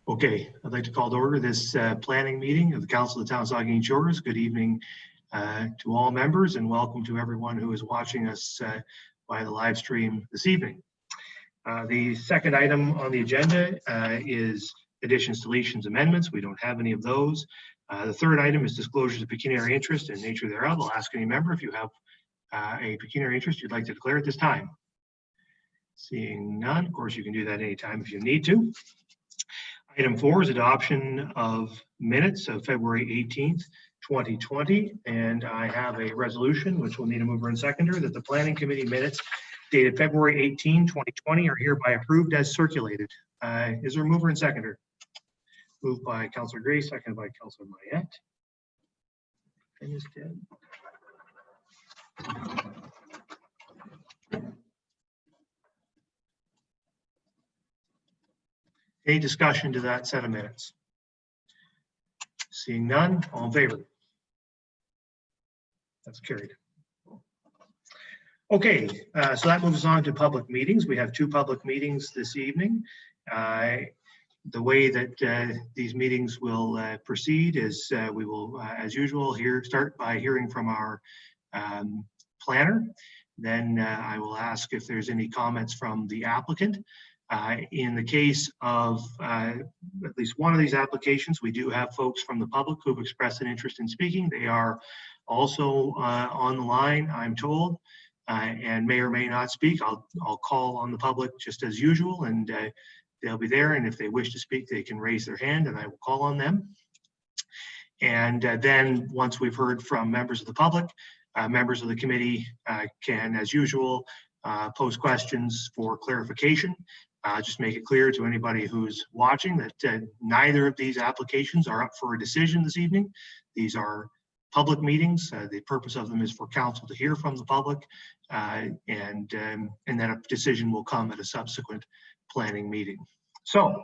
Okay, I'd like to call to order this planning meeting of the Council of the Town of Saugeen Shores. Good evening to all members and welcome to everyone who is watching us via the live stream this evening. The second item on the agenda is additions, deletions, amendments. We don't have any of those. The third item is disclosures of pecuniary interest and nature thereof. I'll ask any member if you have a pecuniary interest you'd like to declare at this time. Seeing none, of course, you can do that anytime if you need to. Item 4 is adoption of minutes of February 18th, 2020. And I have a resolution, which will need a mover and seconder, that the Planning Committee minutes dated February 18, 2020 are hereby approved as circulated. Is there a mover and seconder? Moved by Councillor Gray, seconded by Councillor Mayette. And is dead. Any discussion to that set of minutes? Seeing none, all in favor? That's carried. Okay, so that moves on to public meetings. We have 2 public meetings this evening. The way that these meetings will proceed is we will, as usual, start by hearing from our planner. Then I will ask if there's any comments from the applicant. In the case of at least one of these applications, we do have folks from the public who've expressed an interest in speaking. They are also on the line, I'm told, and may or may not speak. I'll call on the public just as usual, and they'll be there. And if they wish to speak, they can raise their hand and I will call on them. And then once we've heard from members of the public, members of the committee can, as usual, pose questions for clarification. Just make it clear to anybody who's watching that neither of these applications are up for a decision this evening. These are public meetings. The purpose of them is for council to hear from the public, and then a decision will come at a subsequent planning meeting. So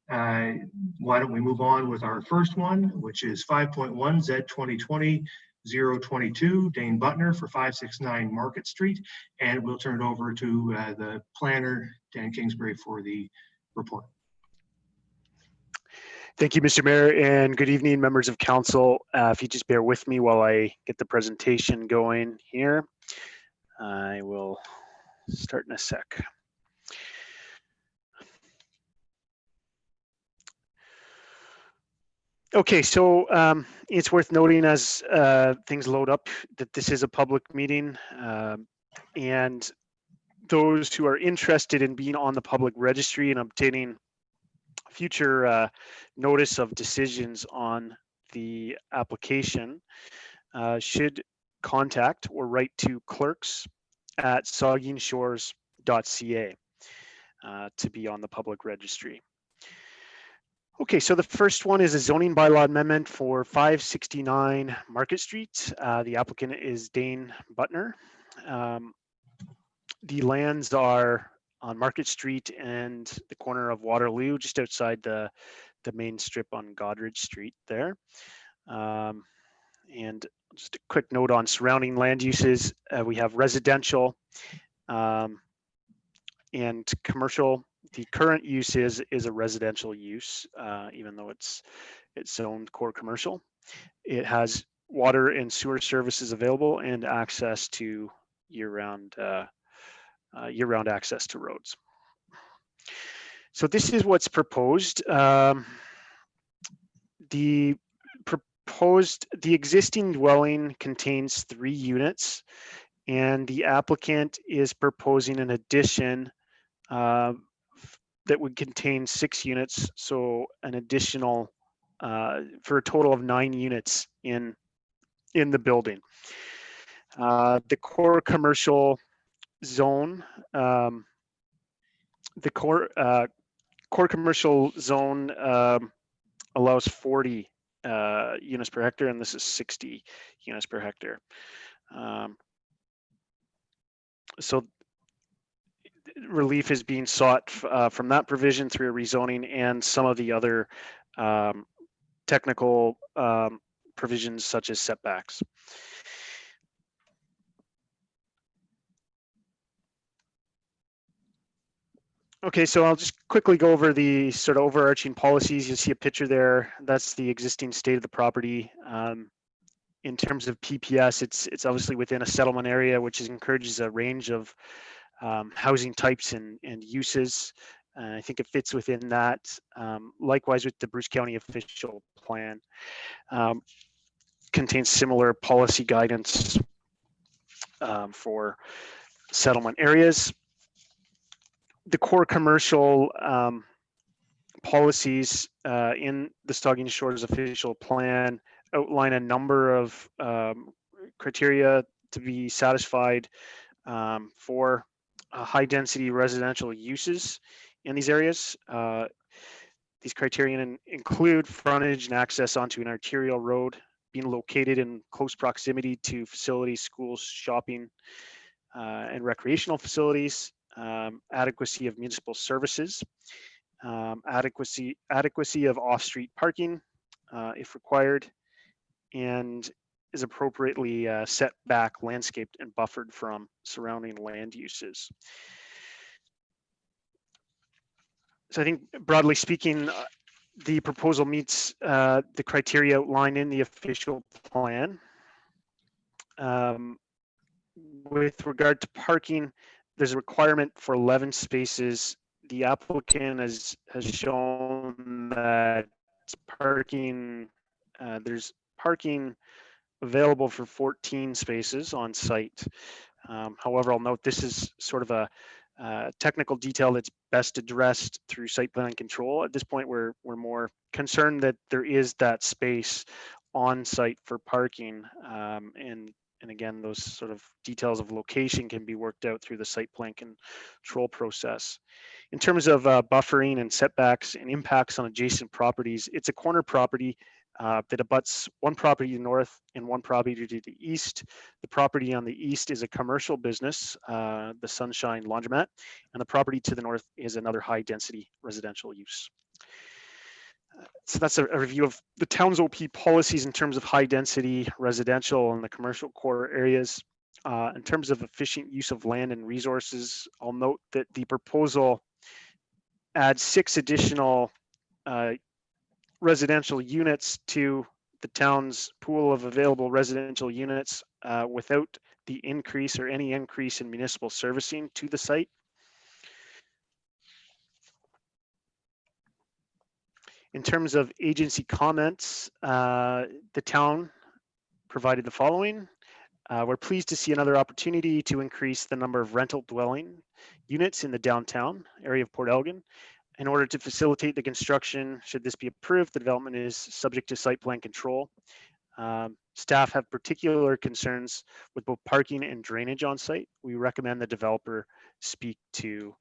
why don't we move on with our first one, which is 5.1 Z 2020-022 Dane Butner for 569 Market Street, and we'll turn it over to the planner, Dan Kingsbury, for the report. Thank you, Mr. Mayor, and good evening, members of council. If you just bear with me while I get the presentation going here, I will start in a sec. Okay, so it's worth noting as things load up that this is a public meeting, and those who are interested in being on the public registry and obtaining future notice of decisions on the application should contact or write to clerks@saugeenshores.ca to be on the public registry. Okay, so the first one is a zoning bylaw amendment for 569 Market Street. The applicant is Dane Butner. The lands are on Market Street and the corner of Waterloo, just outside the main strip on Godridge Street there. And just a quick note on surrounding land uses. We have residential and commercial. The current use is a residential use, even though it's zoned core commercial. It has water and sewer services available and access to year-round access to roads. So this is what's proposed. The existing dwelling contains 3 units, and the applicant is proposing an addition that would contain 6 units, so an additional for a total of 9 units in the building. The core commercial zone, core commercial zone allows 40 units per hectare, and this is 60 units per hectare. So relief is being sought from that provision through a rezoning and some of the other technical provisions such as setbacks. Okay, so I'll just quickly go over the sort of overarching policies. You'll see a picture there. That's the existing state of the property. In terms of PPS, it's obviously within a settlement area, which encourages a range of housing types and uses. I think it fits within that. Likewise with the Bruce County official plan, contains similar policy guidance for settlement areas. The core commercial policies in the Saugeen Shores official plan outline a number of criteria to be satisfied for high density residential uses in these areas. These criterion include frontage and access onto an arterial road, being located in close proximity to facilities, schools, shopping, and recreational facilities, adequacy of municipal services, adequacy of off-street parking, if required, and is appropriately set back, landscaped, and buffered from surrounding land uses. So I think broadly speaking, the proposal meets the criteria outlined in the official plan. With regard to parking, there's a requirement for 11 spaces. The applicant has shown that parking, there's parking available for 14 spaces on site. However, I'll note this is sort of a technical detail that's best addressed through site plan control. At this point, we're more concerned that there is that space on site for parking, and again, those sort of details of location can be worked out through the site plan control process. In terms of buffering and setbacks and impacts on adjacent properties, it's a corner property that abuts one property to the north and one property to the east. The property on the east is a commercial business, the Sunshine Laundromat, and the property to the north is another high density residential use. So that's a review of the town's OP policies in terms of high density residential and the commercial core areas. In terms of efficient use of land and resources, I'll note that the proposal adds 6 additional residential units to the town's pool of available residential units without the increase or any increase in municipal servicing to the site. In terms of agency comments, the town provided the following. We're pleased to see another opportunity to increase the number of rental dwelling units in the downtown area of Port Elgin. In order to facilitate the construction, should this be approved, the development is subject to site plan control. Staff have particular concerns with both parking and drainage on site. We recommend the developer speak to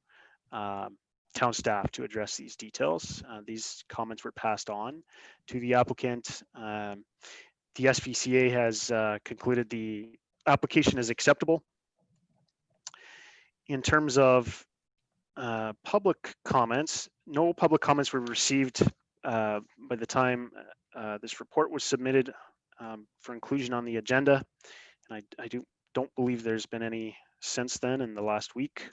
town staff to address these details. These comments were passed on to the applicant. The SPCA has concluded the application is acceptable. In terms of public comments, no public comments were received by the time this report was submitted for inclusion on the agenda. And I don't believe there's been any since then in the last week.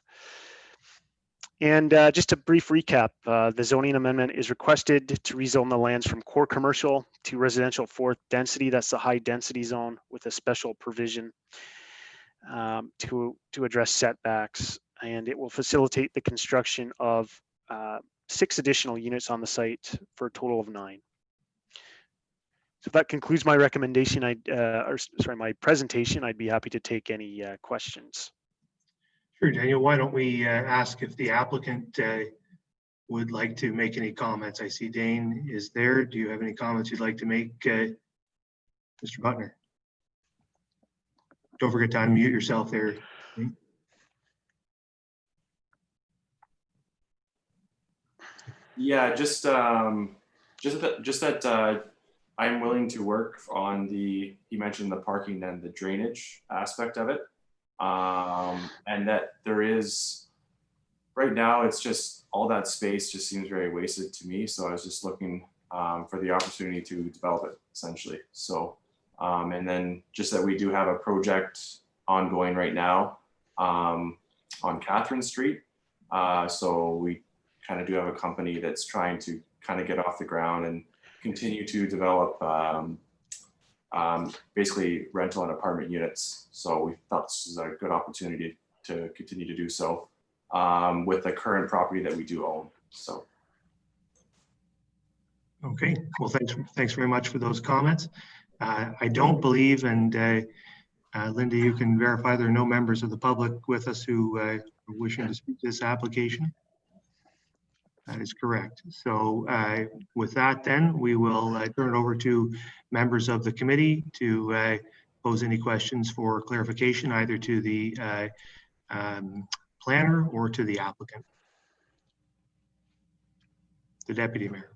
And just a brief recap, the zoning amendment is requested to rezone the lands from core commercial to residential 4th density. That's the high density zone with a special provision to address setbacks. And it will facilitate the construction of 6 additional units on the site for a total of 9. So that concludes my recommendation. My presentation. I'd be happy to take any questions. Sure, Daniel, why don't we ask if the applicant would like to make any comments? I see Dane is there. Do you have any comments you'd like to make, Mr. Butner? Don't forget to unmute yourself there. Yeah, just that I'm willing to work on you mentioned the parking and the drainage aspect of it. And that there is, right now, it's just all that space just seems very wasted to me. So I was just looking for the opportunity to develop it essentially. So, and then just that we do have a project ongoing right now on Catherine Street So we kind of do have a company that's trying to kind of get off the ground and continue to develop basically rental and apartment units. So we thought this is a good opportunity to continue to do so with the current property that we do own. So. Okay, well, thanks very much for those comments. I don't believe, and Linda, you can verify there are no members of the public with us who are wishing to speak to this application. That is correct. So with that, then we will turn it over to members of the committee to pose any questions for clarification, either to the planner or to the applicant. The deputy mayor.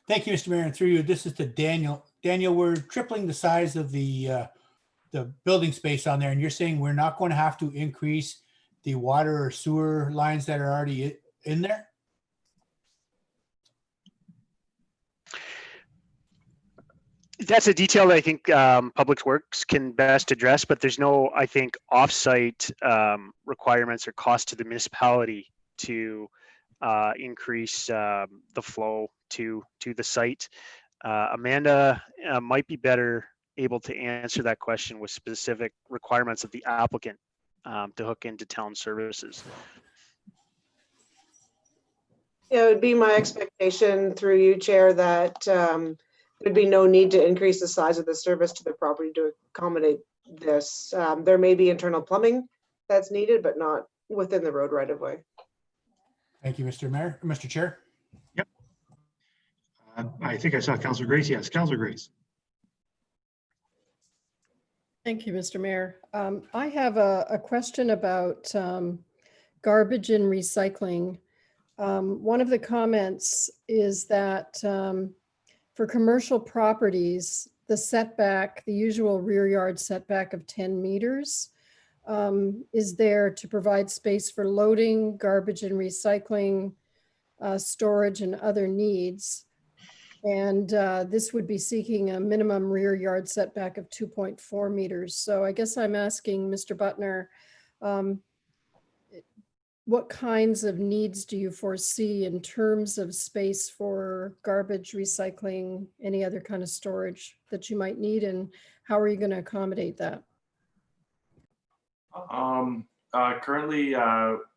Thank you, Mr. Mayor, and through you, this is to Daniel. Daniel, we're tripling the size of the building space on there, and you're saying we're not going to have to increase the water or sewer lines that are already in there? That's a detail that I think Public Works can best address, but there's no, I think, offsite requirements or cost to the municipality to increase the flow to the site. Amanda might be better able to answer that question with specific requirements of the applicant to hook into town services. Yeah, it would be my expectation through you, Chair, that there'd be no need to increase the size of the service to the property to accommodate this. There may be internal plumbing that's needed, but not within the road right of way. Thank you, Mr. Mayor, Mr. Chair. Yep. I think I saw Councillor Grace. Yes, Councillor Grace. Thank you, Mr. Mayor. I have a question about garbage and recycling. One of the comments is that for commercial properties, the setback, the usual rear yard setback of 10 meters is there to provide space for loading, garbage and recycling, storage and other needs. And this would be seeking a minimum rear yard setback of 2.4 meters. So I guess I'm asking Mr. Butner, what kinds of needs do you foresee in terms of space for garbage, recycling, any other kind of storage that you might need, and how are you going to accommodate that? Currently,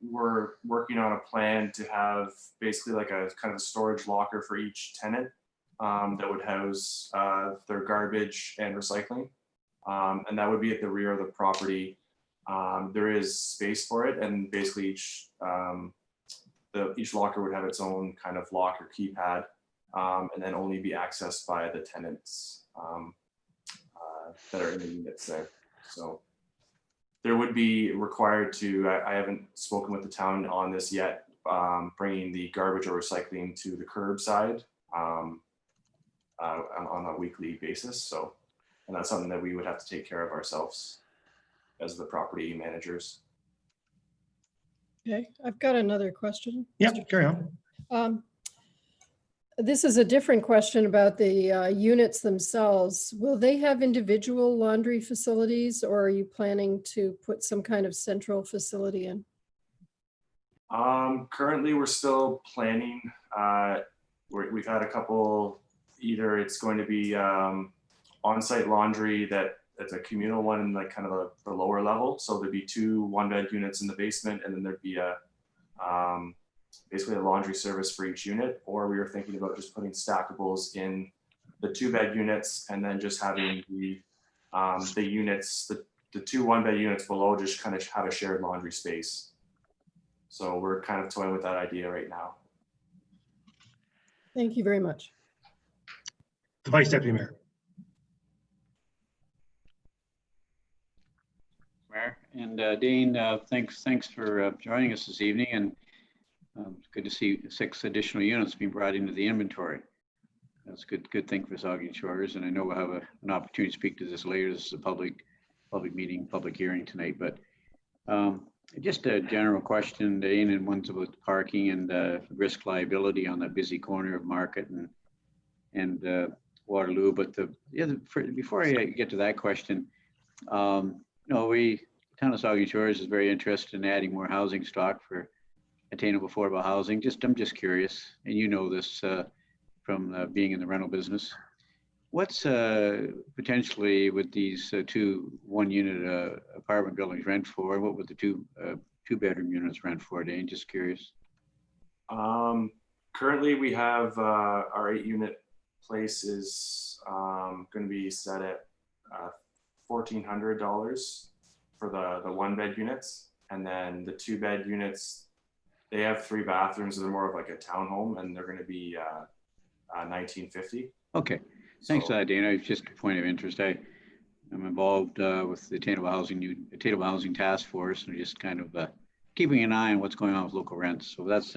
we're working on a plan to have basically like a kind of a storage locker for each tenant that would house their garbage and recycling. And that would be at the rear of the property. There is space for it, and basically each locker would have its own kind of lock or keypad, and then only be accessed by the tenants that are in the units there. So there would be required to, I haven't spoken with the town on this yet, bringing the garbage or recycling to the curbside on a weekly basis. So, and that's something that we would have to take care of ourselves as the property managers. Okay, I've got another question. Yep, carry on. This is a different question about the units themselves. Will they have individual laundry facilities, or are you planning to put some kind of central facility in? Currently, we're still planning. We've had a couple, either it's going to be on-site laundry that's a communal one in like kind of the lower level. So there'd be 2 one-bed units in the basement, and then there'd be a basically a laundry service for each unit. Or we were thinking about just putting stackables in the 2-bed units, and then just having the units, the 2 one-bed units below, just kind of have a shared laundry space. So we're kind of toying with that idea right now. Thank you very much. The Vice Deputy Mayor. Mayor and Dean, thanks for joining us this evening, and it's good to see 6 additional units being brought into the inventory. That's a good thing for Saugeen Shores, and I know we'll have an opportunity to speak to this later. This is a public meeting, public hearing tonight, but just a general question, Dean, and one's about parking and risk liability on that busy corner of Market and Waterloo. But before I get to that question, you know, town of Saugeen Shores is very interested in adding more housing stock for attainable affordable housing. I'm just curious, and you know this from being in the rental business. What's potentially with these two 1-unit apartment buildings rent for? What would the two-bedroom units rent for, Dane? Just curious. Currently, we have our 8-unit place is going to be set at $1,400 for the 1-bed units, and then the 2-bed units, they have 3 bathrooms, so they're more of like a townhome, and they're going to be $1,950. Okay. Thanks for that, Dana. It's just a point of interest. I'm involved with the Attainable Housing Task Force, and just kind of keeping an eye on what's going on with local rents. So that's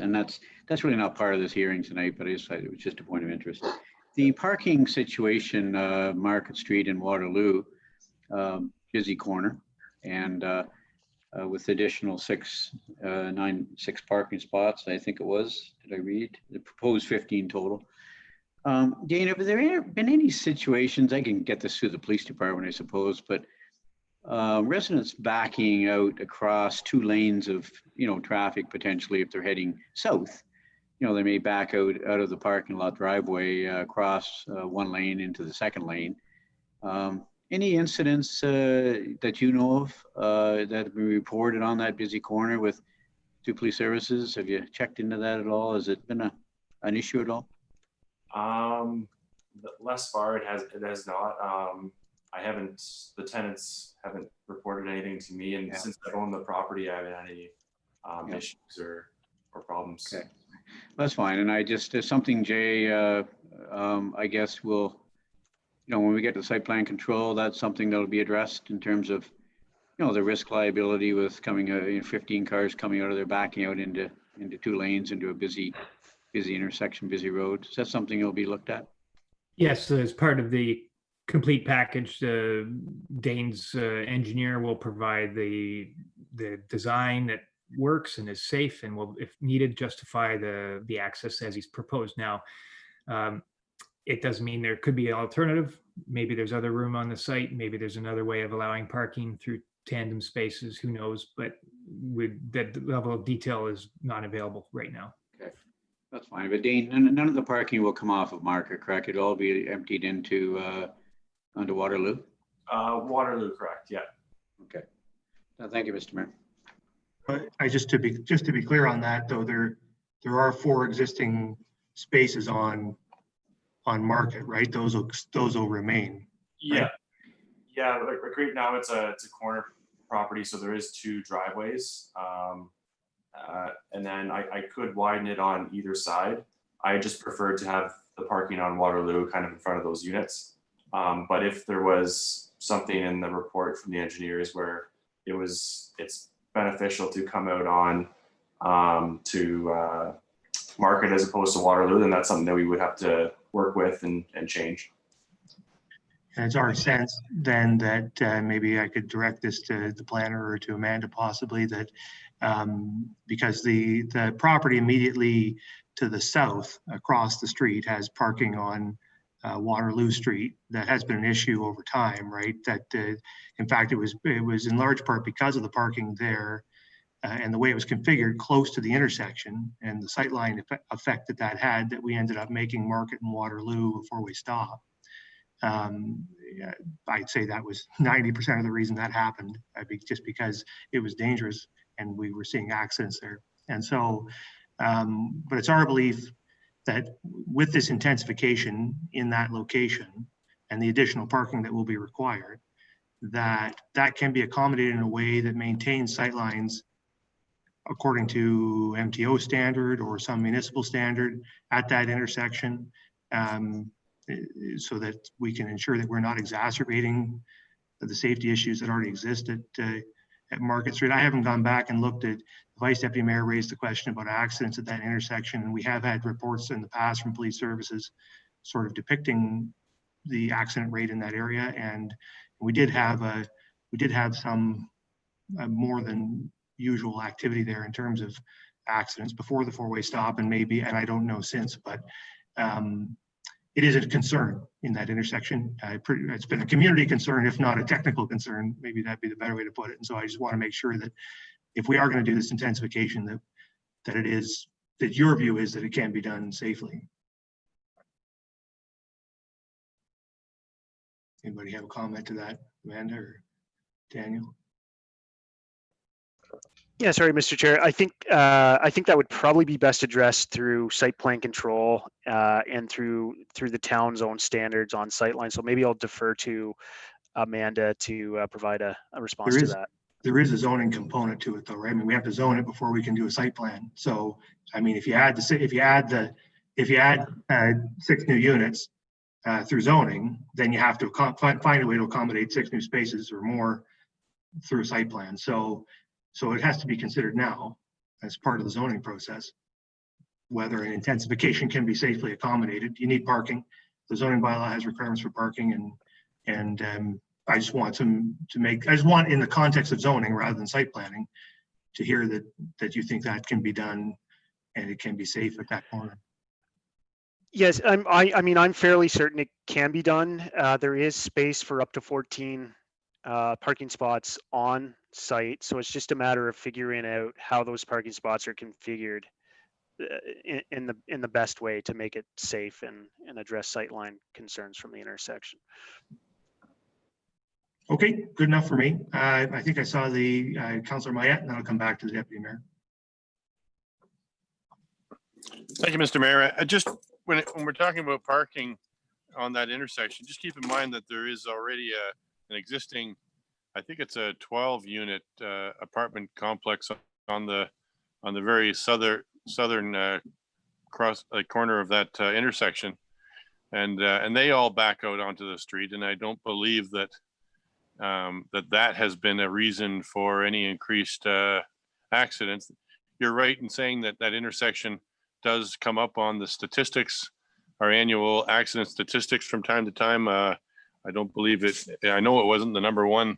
really not part of this hearing tonight, but it was just a point of interest. The parking situation, Market Street in Waterloo, busy corner, and with additional 6 parking spots, I think it was. Did I read? The proposed 15 total. Dana, have there been any situations, I can get this through the police department, I suppose, but residents backing out across 2 lanes of, traffic potentially if they're heading south, they may back out of the parking lot driveway across 1 lane into the 2nd lane. Any incidents that you know of that have been reported on that busy corner with 2 police services? Have you checked into that at all? Has it been an issue at all? Thus far, it has not. The tenants haven't reported anything to me, and since I've owned the property, I haven't had any issues or problems. Okay, that's fine. And there's something, Jay, I guess we'll, when we get to site plan control, that's something that'll be addressed in terms of, the risk liability with coming out, 15 cars coming out of there, backing out into 2 lanes into a busy intersection, busy road. Is that something that'll be looked at? Yes, as part of the complete package, Dane's engineer will provide the design that works and is safe and will, if needed, justify the access as he's proposed. Now, it doesn't mean there could be an alternative. Maybe there's other room on the site. Maybe there's another way of allowing parking through tandem spaces. Who knows? But with that level of detail is not available right now. Okay, that's fine. But Dane, none of the parking will come off of Market, correct? It'll all be emptied into onto Waterloo? Waterloo, correct, yeah. Okay. Thank you, Mr. Mayor. Just to be clear on that, though, there are 4 existing spaces on Market, right? Those will remain. Yeah, right? Yeah. Like right now, it's a corner property, so there is 2 driveways, and then I could widen it on either side. I just prefer to have the parking on Waterloo kind of in front of those units. But if there was something in the report from the engineers where it's beneficial to come out on to Market as opposed to Waterloo, then that's something that we would have to work with and change. And it's our sense then that maybe I could direct this to the planner or to Amanda possibly, that because the property immediately to the south across the street has parking on Waterloo Street. That has been an issue over time, right? That in fact, it was in large part because of the parking there and the way it was configured close to the intersection and the sightline effect that had, that we ended up making Market and Waterloo a 4-way stop. I'd say that was 90% of the reason that happened, just because it was dangerous and we were seeing accidents there. And so, but it's our belief that with this intensification in that location and the additional parking that will be required, that can be accommodated in a way that maintains sightlines according to MTO standard or some municipal standard at that intersection, so that we can ensure that we're not exacerbating the safety issues that already exist at Market Street. I haven't gone back and looked at, the Vice Deputy Mayor raised the question about accidents at that intersection, and we have had reports in the past from police services sort of depicting the accident rate in that area, and we did have some more than usual activity there in terms of accidents before the 4-way stop, and I don't know since, but it is a concern in that intersection. It's been a community concern, if not a technical concern. Maybe that'd be the better way to put it. And so I just want to make sure that if we are going to do this intensification, that your view is that it can be done safely. Anybody have a comment to that, Amanda or Daniel? Yeah, sorry, Mr. Chair. I think that would probably be best addressed through site plan control and through the town's own standards on sightline. So maybe I'll defer to Amanda to provide a response to that. There is a zoning component to it, though, right? I mean, we have to zone it before we can do a site plan. So, I mean, if you add 6 new units through zoning, then you have to find a way to accommodate 6 new spaces or more through a site plan. So it has to be considered now as part of the zoning process, whether an intensification can be safely accommodated. You need parking. The zoning bylaw has requirements for parking, and I just want in the context of zoning rather than site planning to hear that you think that can be done and it can be safe at that corner. Yes, I mean, I'm fairly certain it can be done. There is space for up to 14 parking spots on site. So it's just a matter of figuring out how those parking spots are configured in the best way to make it safe and address sightline concerns from the intersection. Okay, good enough for me. I think I saw the Councillor Mayette, and then I'll come back to the Deputy Mayor. Thank you, Mr. Mayor. When we're talking about parking on that intersection, just keep in mind that there is already an existing, I think it's a 12-unit apartment complex on the very southern corner of that intersection, and they all back out onto the street. And I don't believe that that has been a reason for any increased accidents. You're right in saying that intersection does come up on the statistics, our annual accident statistics from time to time. I don't believe it. I know it wasn't the #1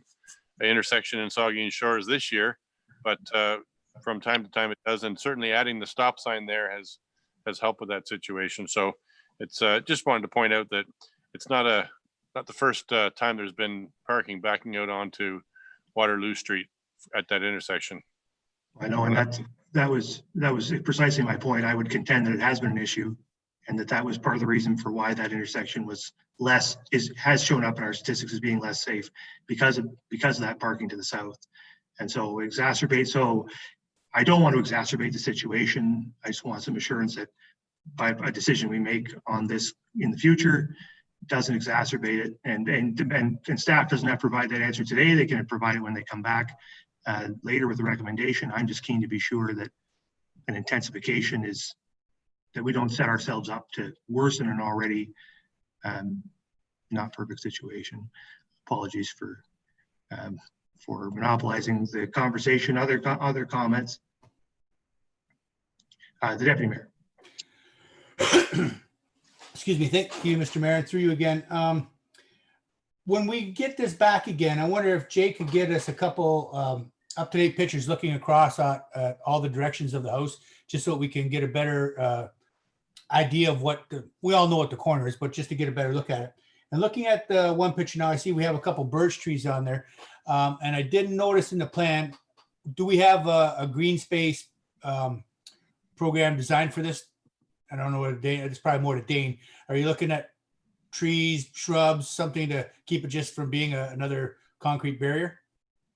intersection in Saugeen Shores this year, but from time to time it does. And certainly adding the stop sign there has helped with that situation. So it's just wanted to point out that it's not the first time there's been parking backing out onto Waterloo Street at that intersection. I know, and that was precisely my point. I would contend that it has been an issue, and that was part of the reason for why that intersection has shown up in our statistics as being less safe because of that parking to the south. And so I don't want to exacerbate the situation. I just want some assurance that by a decision we make on this in the future doesn't exacerbate it, and staff doesn't have to provide that answer today. They can provide it when they come back later with a recommendation. I'm just keen to be sure that an intensification that we don't set ourselves up to worsen an already not perfect situation. Apologies for monopolizing the conversation. Other comments? The Deputy Mayor. Excuse me. Thank you, Mr. Mayor. Through you again. When we get this back again, I wonder if Jake could get us a couple up-to-date pictures looking across at all the directions of the house, just so we can get a better idea of we all know what the corner is, but just to get a better look at it. And looking at the one picture now, I see we have a couple birch trees on there. And I didn't notice in the plan, do we have a green space program designed for this? I don't know what Dane, it's probably more to Dane. Are you looking at trees, shrubs, something to keep it just from being another concrete barrier?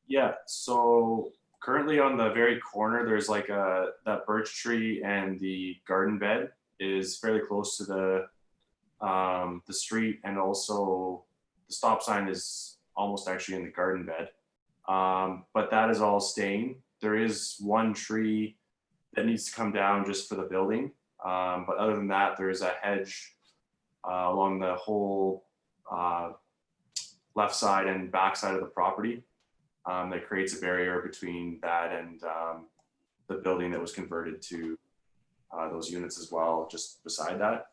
Yeah, so currently on the very corner, there's like that birch tree, and the garden bed is fairly close to the street, and also the stop sign is almost actually in the garden bed. But that is all staying. There is one tree that needs to come down just for the building. But other than that, there is a hedge along the whole left side and back side of the property that creates a barrier between that and the building that was converted to those units as well, just beside that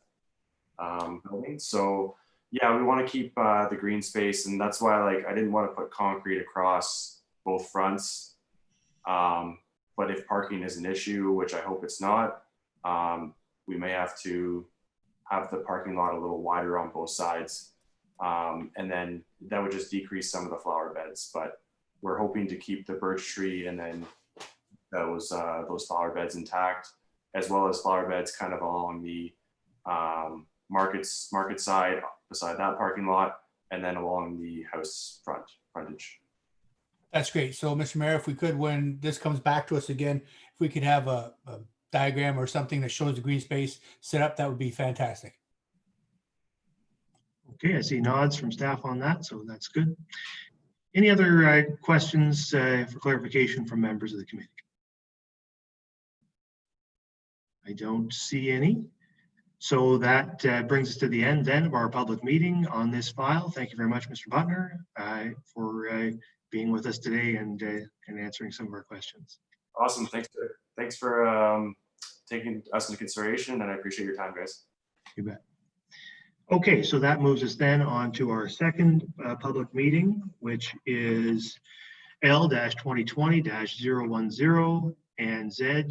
building. So yeah, we want to keep the green space, and that's why I didn't want to put concrete across both fronts. But if parking is an issue, which I hope it's not, we may have to have the parking lot a little wider on both sides. And then that would just decrease some of the flower beds, but we're hoping to keep the birch tree and then those flower beds intact, as well as flower beds kind of along the market side beside that parking lot, and then along the house frontage. That's great. So, Mr. Mayor, if we could, when this comes back to us again, if we could have a diagram or something that shows the green space set up, that would be fantastic. Okay, I see nods from staff on that, so that's good. Any other questions for clarification from members of the committee? I don't see any. So that brings us to the end then of our public meeting on this file. Thank you very much, Mr. Butner, for being with us today and answering some of our questions. Awesome. Thanks for taking us into consideration, and I appreciate your time, guys. You bet. Okay, so that moves us then on to our second public meeting, which is L-2020-010 and Z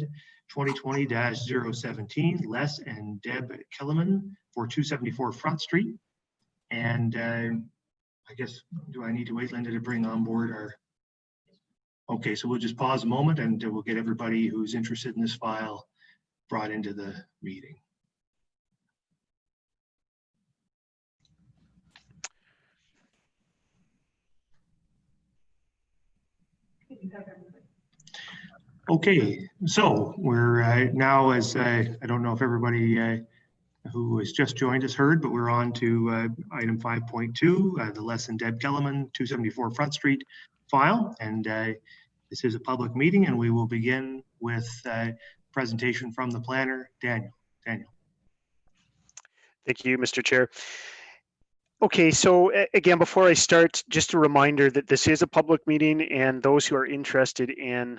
2020-017, Les and Deb Kellerman for 274 Front Street. And I guess, do I need to wait, Linda, to bring on board our... Okay, so we'll just pause a moment and we'll get everybody who's interested in this file brought into the meeting. Okay, so we're now, as I don't know if everybody who has just joined us heard, but we're on to item 5.2, the Les and Deb Kellerman 274 Front Street file. And this is a public meeting, and we will begin with a presentation from the planner, Daniel. Thank you, Mr. Chair. Okay, so again, before I start, just a reminder that this is a public meeting, and those who are interested in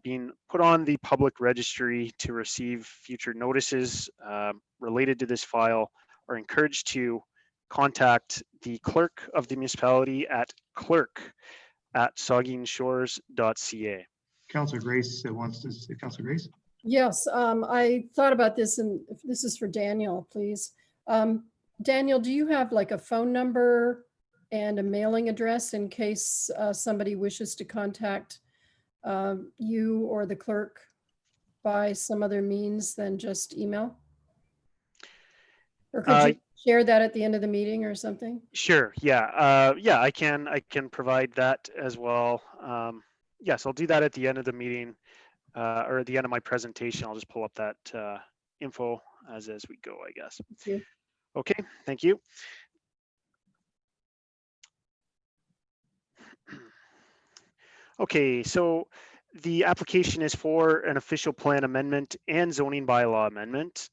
being put on the public registry to receive future notices related to this file are encouraged to contact the clerk of the municipality at clerk@saugeenshores.ca. Councillor Grace wants to say, Councillor Grace? Yes, I thought about this, and this is for Daniel, please. Daniel, do you have like a phone number and a mailing address in case somebody wishes to contact you or the clerk by some other means than just email? Or could you share that at the end of the meeting or something? Sure, yeah. Yeah, I can provide that as well. Yes, I'll do that at the end of the meeting or at the end of my presentation. I'll just pull up that info as we go, I guess. Thank you. Okay, thank you. Okay, so the application is for an official plan amendment and zoning bylaw amendment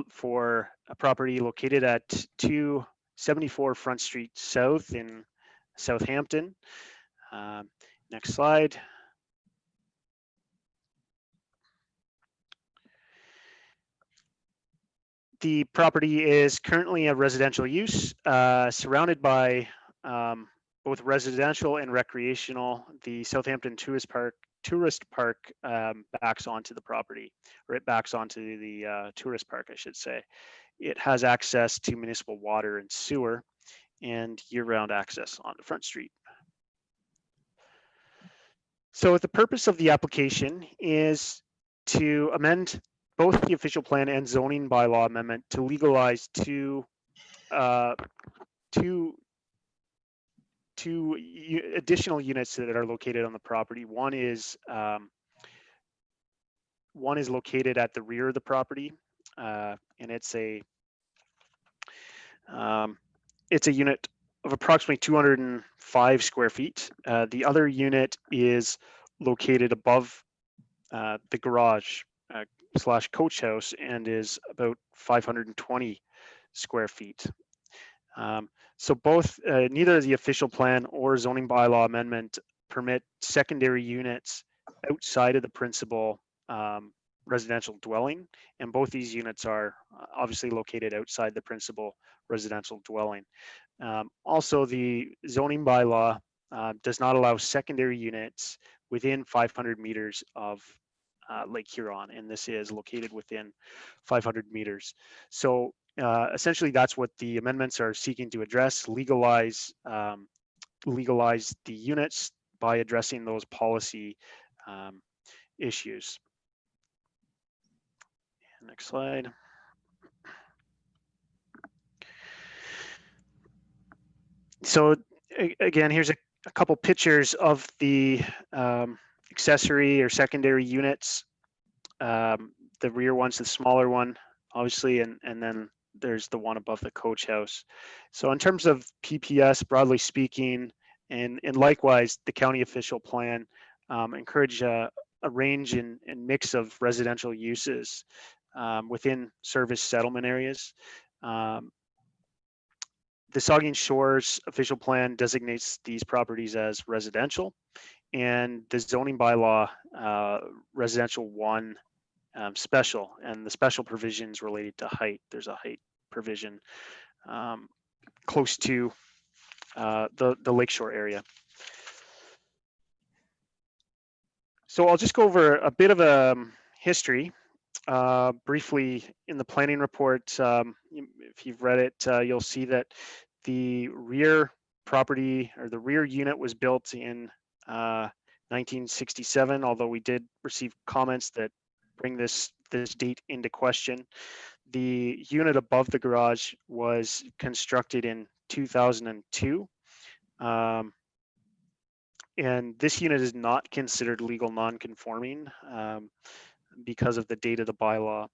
for a property located at 274 Front Street South in Southampton. Next slide. The property is currently a residential use, surrounded by both residential and recreational. The Southampton Tourist Park backs onto the property, or it backs onto the tourist park, I should say. It has access to municipal water and sewer and year-round access on the Front Street. So the purpose of the application is to amend both the official plan and zoning bylaw amendment to legalize two additional units that are located on the property. One is located at the rear of the property, and it's a unit of approximately 205 square feet. The other unit is located above the garage / coach house and is about 520 square feet. So both, neither the official plan or zoning bylaw amendment permit secondary units outside of the principal residential dwelling, and both these units are obviously located outside the principal residential dwelling. Also, the zoning bylaw does not allow secondary units within 500 meters of Lake Huron, and this is located within 500 meters. So essentially, that's what the amendments are seeking to address: legalize the units by addressing those policy issues. Next slide. So again, here's a couple pictures of the accessory or secondary units. The rear one's the smaller one, obviously, and then there's the one above the coach house. So in terms of PPS, broadly speaking, and likewise, the county official plan encourage a range and mix of residential uses within service settlement areas. The Saugeen Shores official plan designates these properties as residential, and the zoning bylaw residential 1 special, and the special provisions related to height. There's a height provision close to the lakeshore area. So I'll just go over a bit of a history briefly in the planning report. If you've read it, you'll see that the rear property or the rear unit was built in 1967, although we did receive comments that bring this date into question. The unit above the garage was constructed in 2002. And this unit is not considered legal non-conforming because of the date of the bylaw.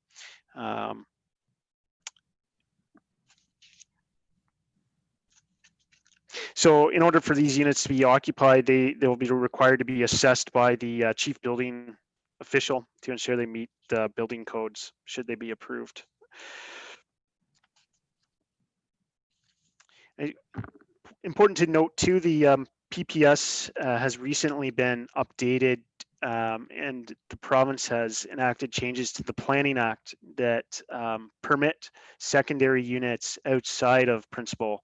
So in order for these units to be occupied, they will be required to be assessed by the chief building official to ensure they meet the building codes should they be approved. Important to note too, the PPS has recently been updated, and the province has enacted changes to the Planning Act that permit secondary units outside of principal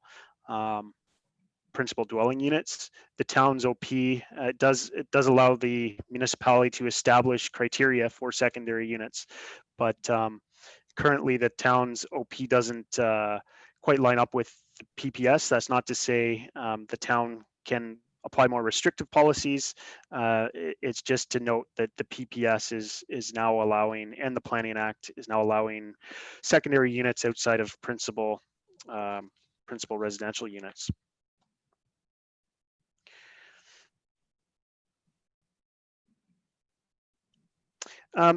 dwelling units. The town's OP does allow the municipality to establish criteria for secondary units, but currently the town's OP doesn't quite line up with the PPS. That's not to say the town can apply more restrictive policies. It's just to note that the PPS is now allowing, and the Planning Act is now allowing, secondary units outside of principal residential units.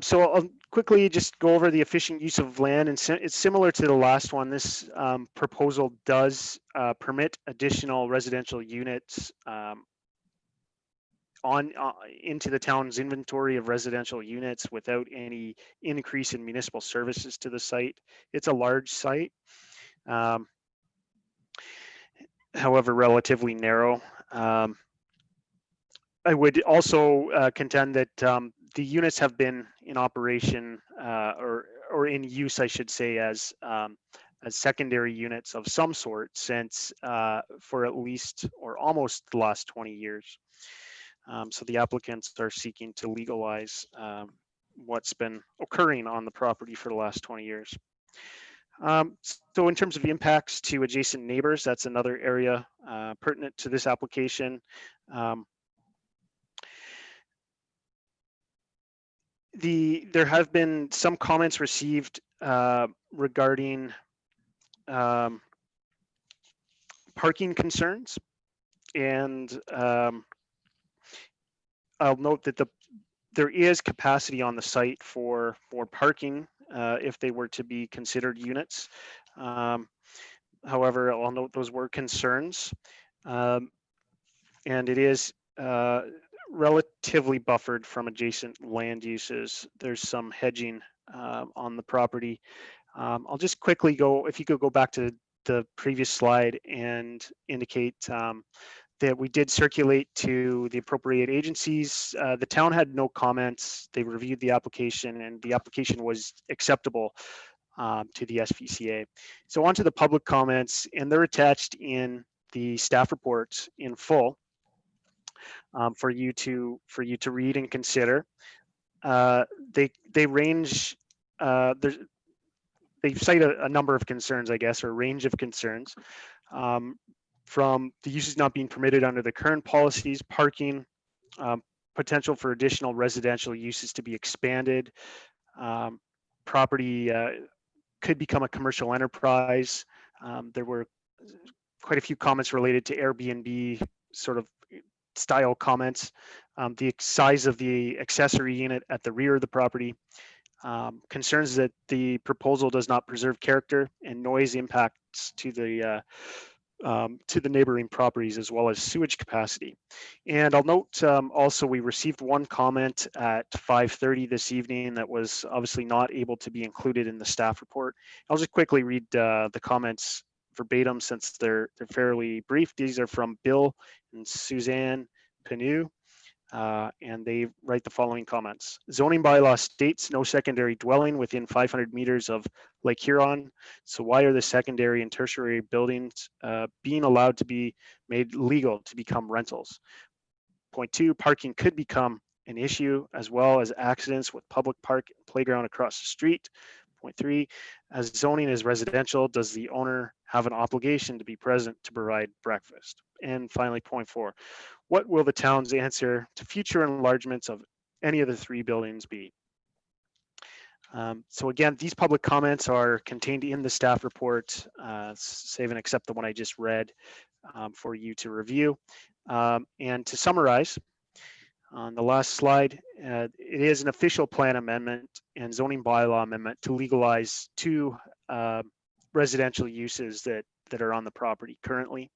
So I'll quickly just go over the efficient use of land, and it's similar to the last one. This proposal does permit additional residential units into the town's inventory of residential units without any increase in municipal services to the site. It's a large site, however, relatively narrow. I would also contend that the units have been in operation or in use, I should say, as secondary units of some sort since for at least or almost the last 20 years. So the applicants are seeking to legalize what's been occurring on the property for the last 20 years. So in terms of impacts to adjacent neighbors, that's another area pertinent to this application. There have been some comments received regarding parking concerns, and I'll note that there is capacity on the site for parking if they were to be considered units. However, I'll note those were concerns, and it is relatively buffered from adjacent land uses. There's some hedging on the property. I'll just quickly go, if you could go back to the previous slide and indicate that we did circulate to the appropriate agencies. The town had no comments. They reviewed the application, and the application was acceptable to the SPCA. So on to the public comments, and they're attached in the staff reports in full for you to read and consider. They range. There's They cite a number of concerns, I guess, or a range of concerns, from the uses not being permitted under the current policies, parking, potential for additional residential uses to be expanded, property could become a commercial enterprise. There were quite a few comments related to Airbnb sort of style comments, the size of the accessory unit at the rear of the property, concerns that the proposal does not preserve character and noise impacts to the neighboring properties, as well as sewage capacity. And I'll note also we received one comment at 5:30 this evening that was obviously not able to be included in the staff report. I'll just quickly read the comments verbatim since they're fairly brief. These are from Bill and Suzanne Penu. And they write the following comments. Zoning bylaw states no secondary dwelling within 500 meters of Lake Huron. So why are the secondary and tertiary buildings being allowed to be made legal to become rentals? Point 2, parking could become an issue, as well as accidents with public park and playground across the street. Point 3, as zoning is residential, does the owner have an obligation to be present to provide breakfast? And finally, point 4, what will the town's answer to future enlargements of any of the 3 buildings be? So again, these public comments are contained in the staff report, save and except the one I just read, for you to review. And to summarize, on the last slide, it is an official plan amendment and zoning bylaw amendment to legalize 2 residential uses that are on the property currently.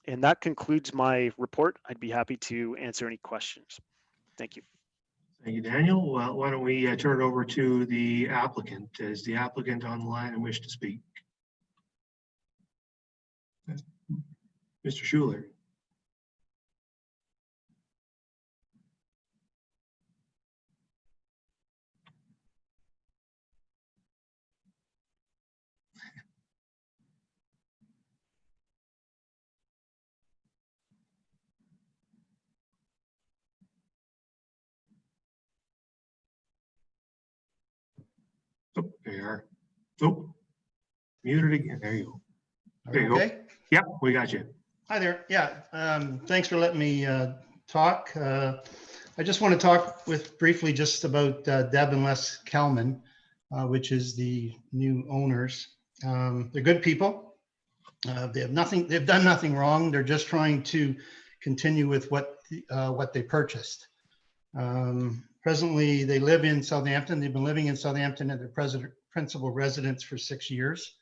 And that concludes my report. I'd be happy to answer any questions. Thank you. Thank you, Daniel. Well, why don't we turn it over to the applicant? Is the applicant on the line and wish to speak? Mr. Schuler. Oh, there you are. Oh, muted again. There you go. There you go. Okay. Yep, we got you. Hi there. Yeah, thanks for letting me talk. I just want to talk briefly just about Deb and Les Kelman, which is the new owners. They're good people. They've done nothing wrong. They're just trying to continue with what they purchased. Presently, they live in Southampton. They've been living in Southampton at their principal residence for 6 years.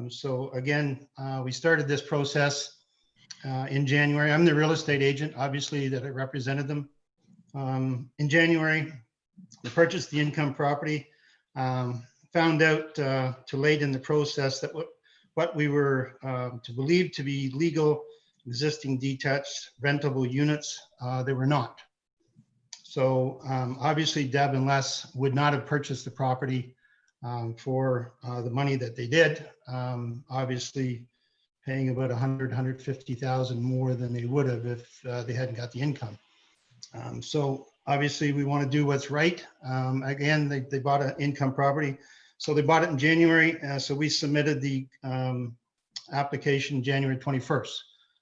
So again, we started this process in January. I'm the real estate agent, obviously, that I represented them. In January, they purchased the income property, found out too late in the process that what we were to believe to be legal existing detached rentable units, they were not. So obviously Deb and Les would not have purchased the property for the money that they did, obviously paying about 150,000 more than they would have if they hadn't got the income. So obviously we want to do what's right. Again, they bought an income property. So they bought it in January. So we submitted the application January 21st.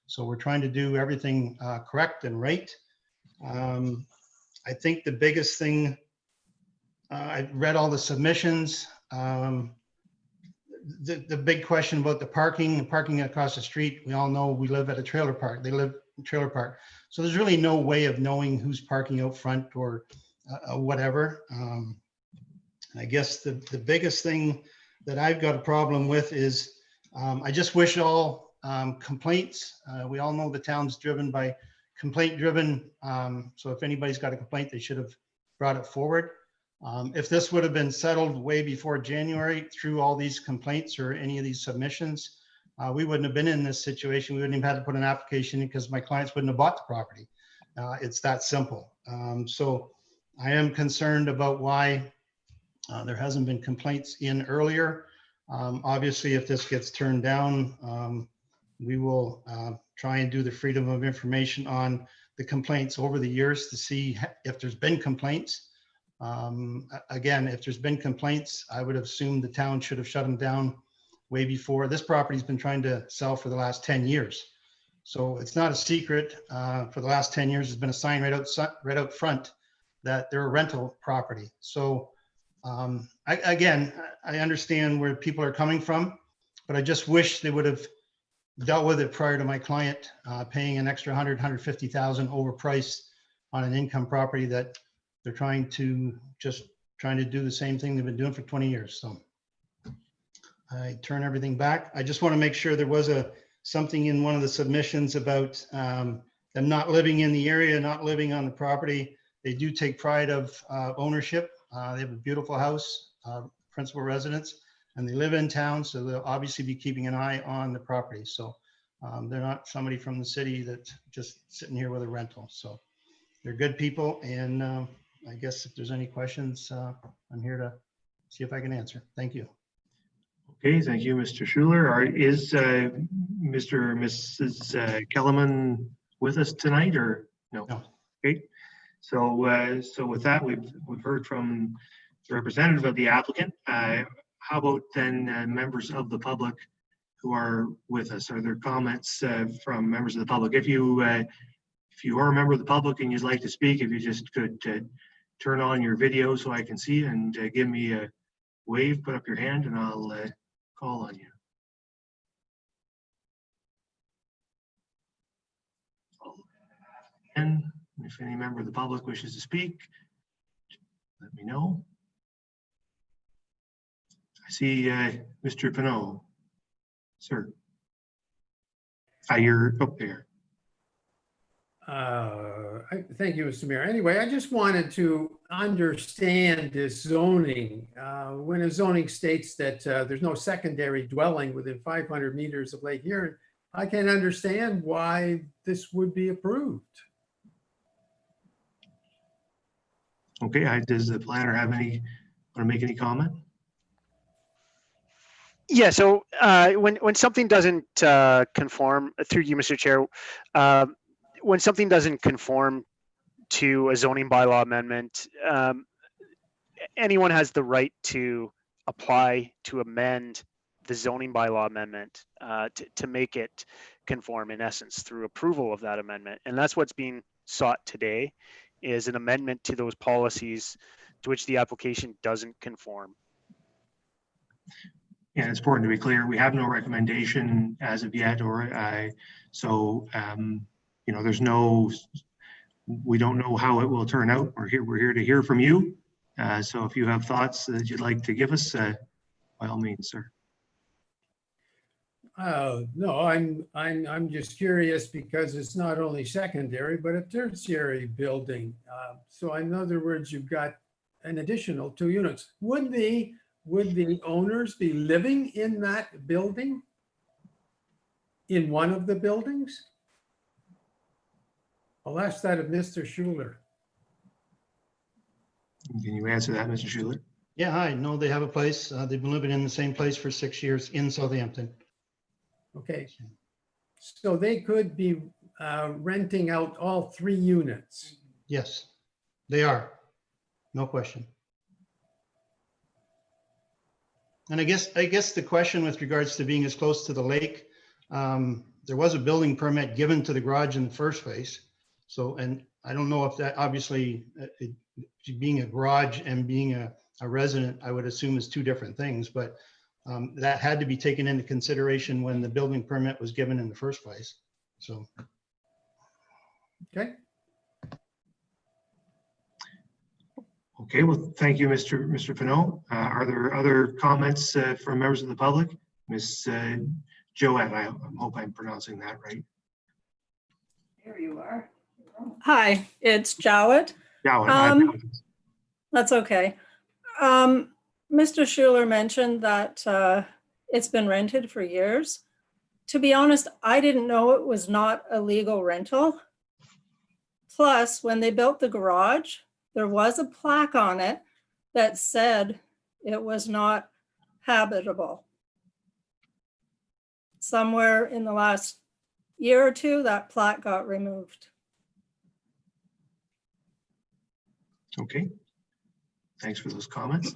So we're trying to do everything correct and right. I think the biggest thing, I read all the submissions. The big question about the parking across the street, we all know we live at a trailer park. They live in a trailer park. So there's really no way of knowing who's parking out front or whatever. I guess the biggest thing that I've got a problem with is I just wish all complaints, we all know the town's driven by complaint driven. So if anybody's got a complaint, they should have brought it forward. If this would have been settled way before January through all these complaints or any of these submissions, we wouldn't have been in this situation. We wouldn't have had to put an application in because my clients wouldn't have bought the property. It's that simple. So I am concerned about why there hasn't been complaints in earlier. Obviously, if this gets turned down, we will try and do the freedom of information on the complaints over the years to see if there's been complaints. Again, if there's been complaints, I would have assumed the town should have shut them down way before. This property's been trying to sell for the last 10 years. So it's not a secret. For the last 10 years, there's been a sign right out front that they're a rental property. So again, I understand where people are coming from, but I just wish they would have dealt with it prior to my client paying an extra 150,000 overpriced on an income property that they're trying to do the same thing they've been doing for 20 years. So I turn everything back. I just want to make sure there was something in one of the submissions about them not living in the area, not living on the property. They do take pride of ownership. They have a beautiful house, principal residence, and they live in town. So they'll obviously be keeping an eye on the property. So they're not somebody from the city that's just sitting here with a rental. So they're good people. And I guess if there's any questions, I'm here to see if I can answer. Thank you. Okay, thank you, Mr. Schuler. Is Mr. or Mrs. Kellerman with us tonight, or no? No. Okay, so so with that, we've heard from the representative of the applicant. How about then members of the public who are with us? Are there comments from members of the public? If you are a member of the public and you'd like to speak, if you just could turn on your video so I can see, and give me a wave, put up your hand, and I'll call on you. And if any member of the public wishes to speak, let me know. I see Mr. Pinot. Sir. You're up there. Thank you, Mr. Mayor. Anyway, I just wanted to understand this zoning. When a zoning states that there's no secondary dwelling within 500 meters of Lake Huron, I can understand why this would be approved. Okay, does the planner have want to make any comment? Yeah, so when something doesn't conform, through you, Mr. Chair, when something doesn't conform to a zoning bylaw amendment, anyone has the right to apply to amend the zoning bylaw amendment to make it conform, in essence, through approval of that amendment. And that's what's being sought today, is an amendment to those policies to which the application doesn't conform. Yeah, it's important to be clear. We have no recommendation as of yet, or so you know, we don't know how it will turn out. We're here to hear from you. So if you have thoughts that you'd like to give us, by all means, sir. No, I'm just curious because it's not only secondary, but a tertiary building. So in other words, you've got an additional 2 units. Would the owners be living in that building? In one of the buildings? I'll ask that of Mr. Schuler. Can you answer that, Mr. Schuler? Yeah, hi. No, they have a place. They've been living in the same place for 6 years in Southampton. Okay. So they could be renting out all 3 units. Yes, they are. No question. And I guess the question with regards to being as close to the lake, there was a building permit given to the garage in the first place. So, and I don't know if that, obviously, being a garage and being a resident, I would assume is 2 different things, but that had to be taken into consideration when the building permit was given in the first place. So. Okay. Okay, well, thank you, Mr. Pinot. Are there other comments from members of the public? Ms. Joette, I hope I'm pronouncing that right. There you are. Hi, it's Jowett. Jowett. That's okay. Mr. Schuler mentioned that it's been rented for years. To be honest, I didn't know it was not a legal rental. Plus, when they built the garage, there was a plaque on it that said it was not habitable. Somewhere in the last year or 2, that plaque got removed. Okay. Thanks for those comments.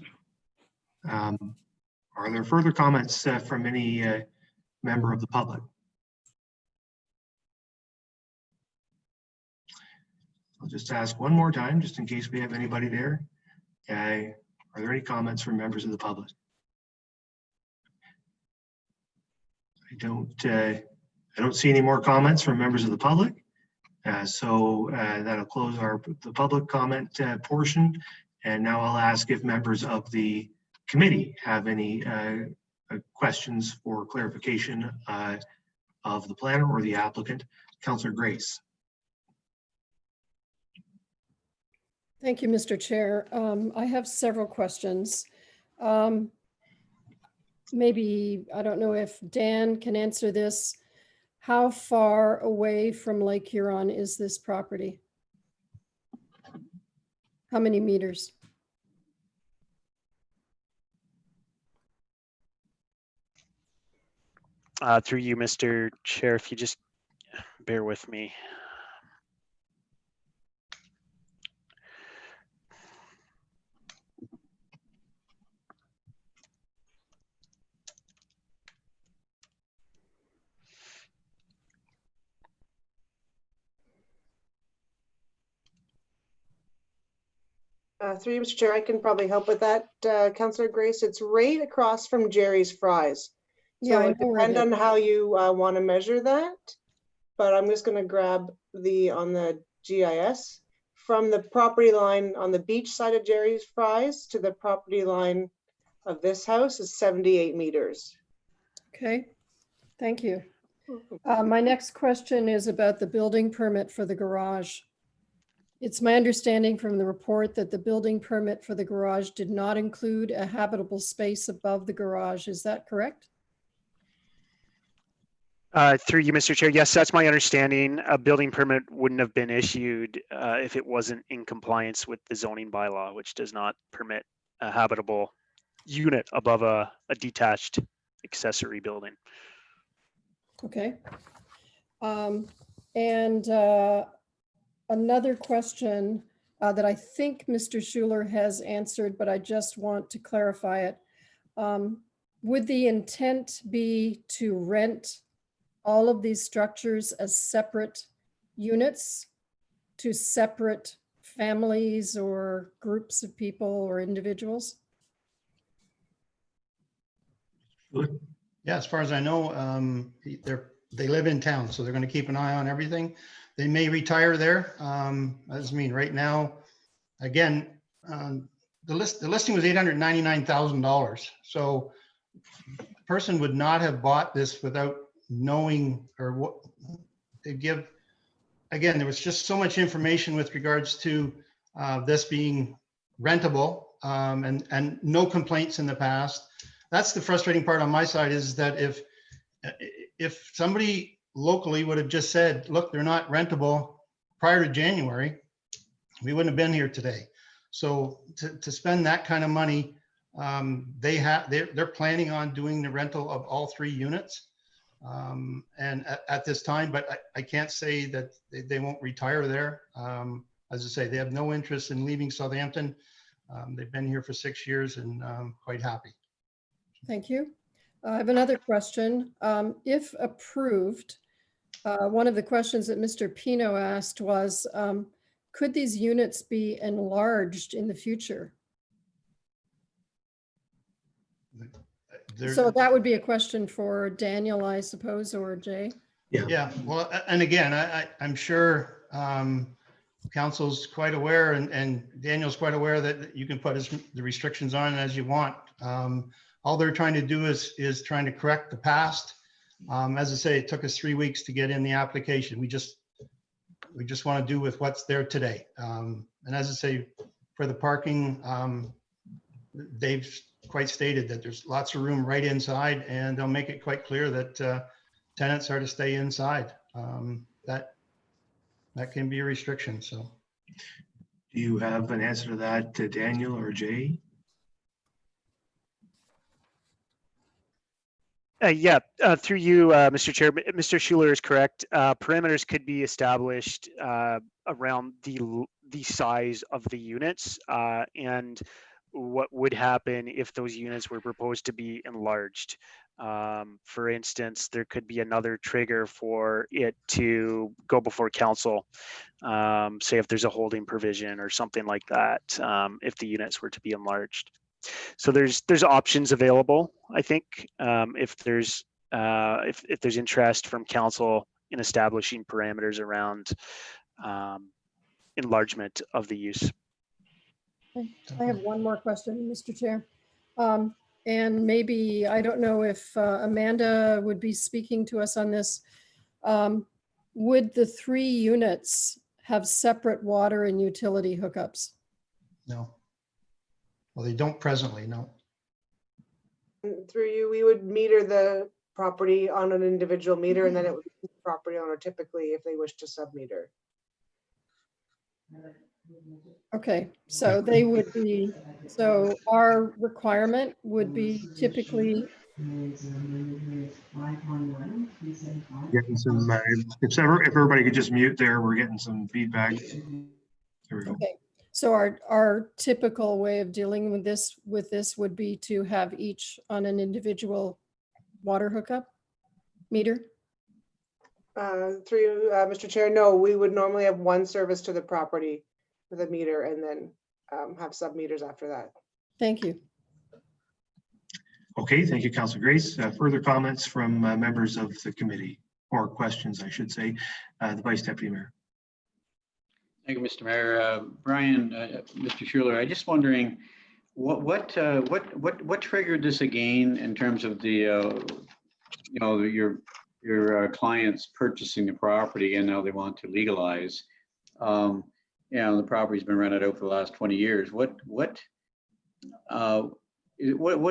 Are there further comments from any member of the public? I'll just ask one more time, just in case we have anybody there. Are there any comments from members of the public? I don't see any more comments from members of the public. So that'll close the public comment portion. And now I'll ask if members of the committee have any questions for clarification of the planner or the applicant. Councillor Grace. Thank you, Mr. Chair. I have several questions. Maybe, I don't know if Dan can answer this. How far away from Lake Huron is this property? How many meters? Through you, Mr. Chair, if you just bear with me. Through you, Mr. Chair, I can probably help with that, Councillor Grace. It's right across from Jerry's Fries. So Yeah, I it know where depends it on how you want to measure that. But I'm just going to grab on the GIS from the property line on the beach side of Jerry's Fries to the property line of this house is 78 meters. Okay, thank you. My next question is about the building permit for the garage. It's my understanding from the report that the building permit for the garage did not include a habitable space above the garage. Is that correct? Through you, Mr. Chair. Yes, that's my understanding. A building permit wouldn't have been issued if it wasn't in compliance with the zoning bylaw, which does not permit a habitable unit above a detached accessory building. Okay. Another question that I think Mr. Schuler has answered, but I just want to clarify it. Would the intent be to rent all of these structures as separate units to separate families or groups of people or individuals? Yeah, as far as I know, they live in town, so they're going to keep an eye on everything. They may retire there. As I mean, right now, again, the listing was $899,000. So the person would not have bought this without knowing or what they give. Again, there was just so much information with regards to this being rentable and no complaints in the past. That's the frustrating part on my side, is that if somebody locally would have just said, look, they're not rentable prior to January, we wouldn't have been here today. So to spend that kind of money, they're planning on doing the rental of all 3 units. And at this time, but I can't say that they won't retire there. As I say, they have no interest in leaving Southampton. They've been here for 6 years and quite happy. Thank you. I have another question. If approved, one of the questions that Mr. Pino asked was, could these units be enlarged in the future? So that would be a question for Daniel, I suppose, or Jay. Yeah. Well, and again, I'm sure council's quite aware and Daniel's quite aware that you can put the restrictions on as you want. All they're trying to do is trying to correct the past. As I say, it took us 3 weeks to get in the application. We just want to do with what's there today. And as I say, for the parking, they've quite stated that there's lots of room right inside, and they'll make it quite clear that tenants are to stay inside. That can be a restriction. So, do you have an answer to that, Daniel or Jay? Yeah, through you, Mr. Chair. Mr. Schuler is correct. Perimeters could be established around the size of the units and what would happen if those units were proposed to be enlarged. For instance, there could be another trigger for it to go before council, say if there's a holding provision or something like that, if the units were to be enlarged. So there's options available, I think, if there's interest from council in establishing parameters around enlargement of the use. I have one more question, Mr. Chair. And maybe, I don't know if Amanda would be speaking to us on this. Would the 3 units have separate water and utility hookups? No. Well, they don't presently, no. Through you, we would meter the property on an individual meter, and then it would be the property owner typically if they wish to sub-meter. Okay, so they would be, so our requirement would be typically, Getting some, if everybody could just mute there, we're getting some feedback. There we go. okay. So our typical way of dealing with this would be to have each on an individual water hookup meter? Through you, Mr. Chair, no, we would normally have one service to the property with a meter and then have sub-meters after that. Thank you. Okay, thank you, Councilor Grace. Further comments from members of the committee, or questions, I should say. The Vice Deputy Mayor. Thank you, Mr. Mayor. Brian, Mr. Schuler, I'm just wondering what triggered this again in terms of the your clients purchasing the property and now they want to legalize. The property's been rented out for the last 20 years. What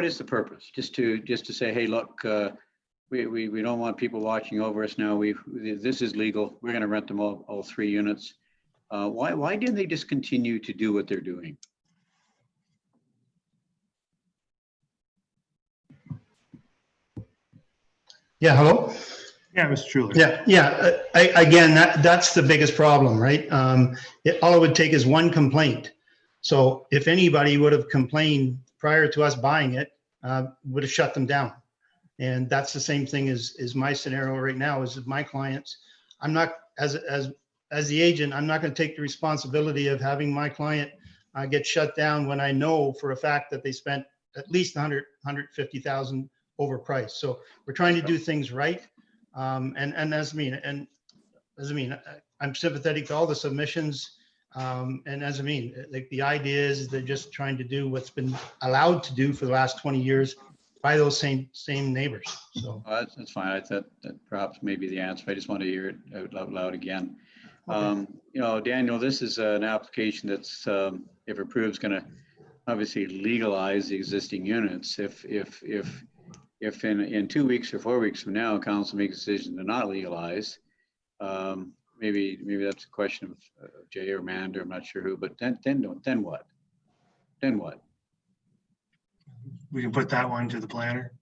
is the purpose? Just to say, hey, look, we don't want people watching over us now. This is legal. We're going to rent them all 3 units. Why didn't they just continue to do what they're doing? Yeah, hello? Yeah, Mr. Schuler. Yeah. Again, that's the biggest problem, right? All it would take is one complaint. So if anybody would have complained prior to us buying it, would have shut them down. And that's the same thing as my scenario right now is my clients. I'm not, as the agent, I'm not going to take the responsibility of having my client get shut down when I know for a fact that they spent at least 150,000 overpriced. So we're trying to do things right. I'm sympathetic to all the submissions. Like the idea is they're just trying to do what's been allowed to do for the last 20 years by those same neighbors. So that's fine. I thought that perhaps maybe the answer. I just want to hear it out loud again. Okay. Daniel, this is an application that's, if approved, is going to obviously legalize the existing units. If in 2 weeks or 4 weeks from now, council makes a decision to not legalize, maybe that's a question of Jay or Amanda, I'm not sure who, but then what? Then what? We can put that one to the planner.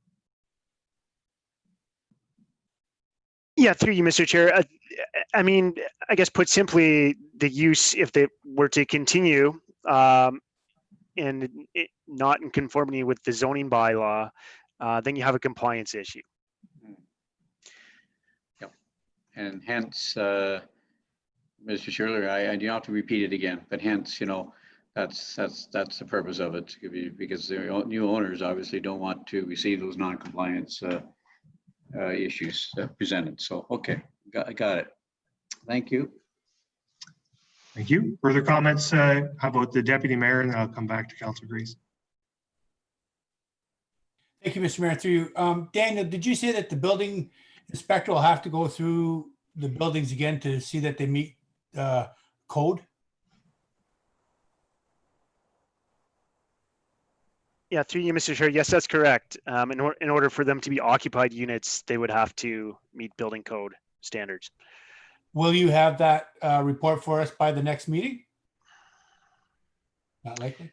Yeah, through you, Mr. Chair. I mean, I guess put simply, the use, if they were to continue and not in conformity with the zoning bylaw, then you have a compliance issue. Yep. And hence, Mr. Schuler, I do not have to repeat it again, but hence, that's the purpose of it, because the new owners obviously don't want to receive those non-compliance issues presented. So, okay, got it. Thank you. Thank you. Further comments? How about the Deputy Mayor, and then I'll come back to Councilor Grace. Thank you, Mr. Mayor. Through you. Daniel, did you say that the building inspector will have to go through the buildings again to see that they meet code? Yeah, through you, Mr. Chair. Yes, that's correct. In order for them to be occupied units, they would have to meet building code standards. Will you have that report for us by the next meeting? Not likely.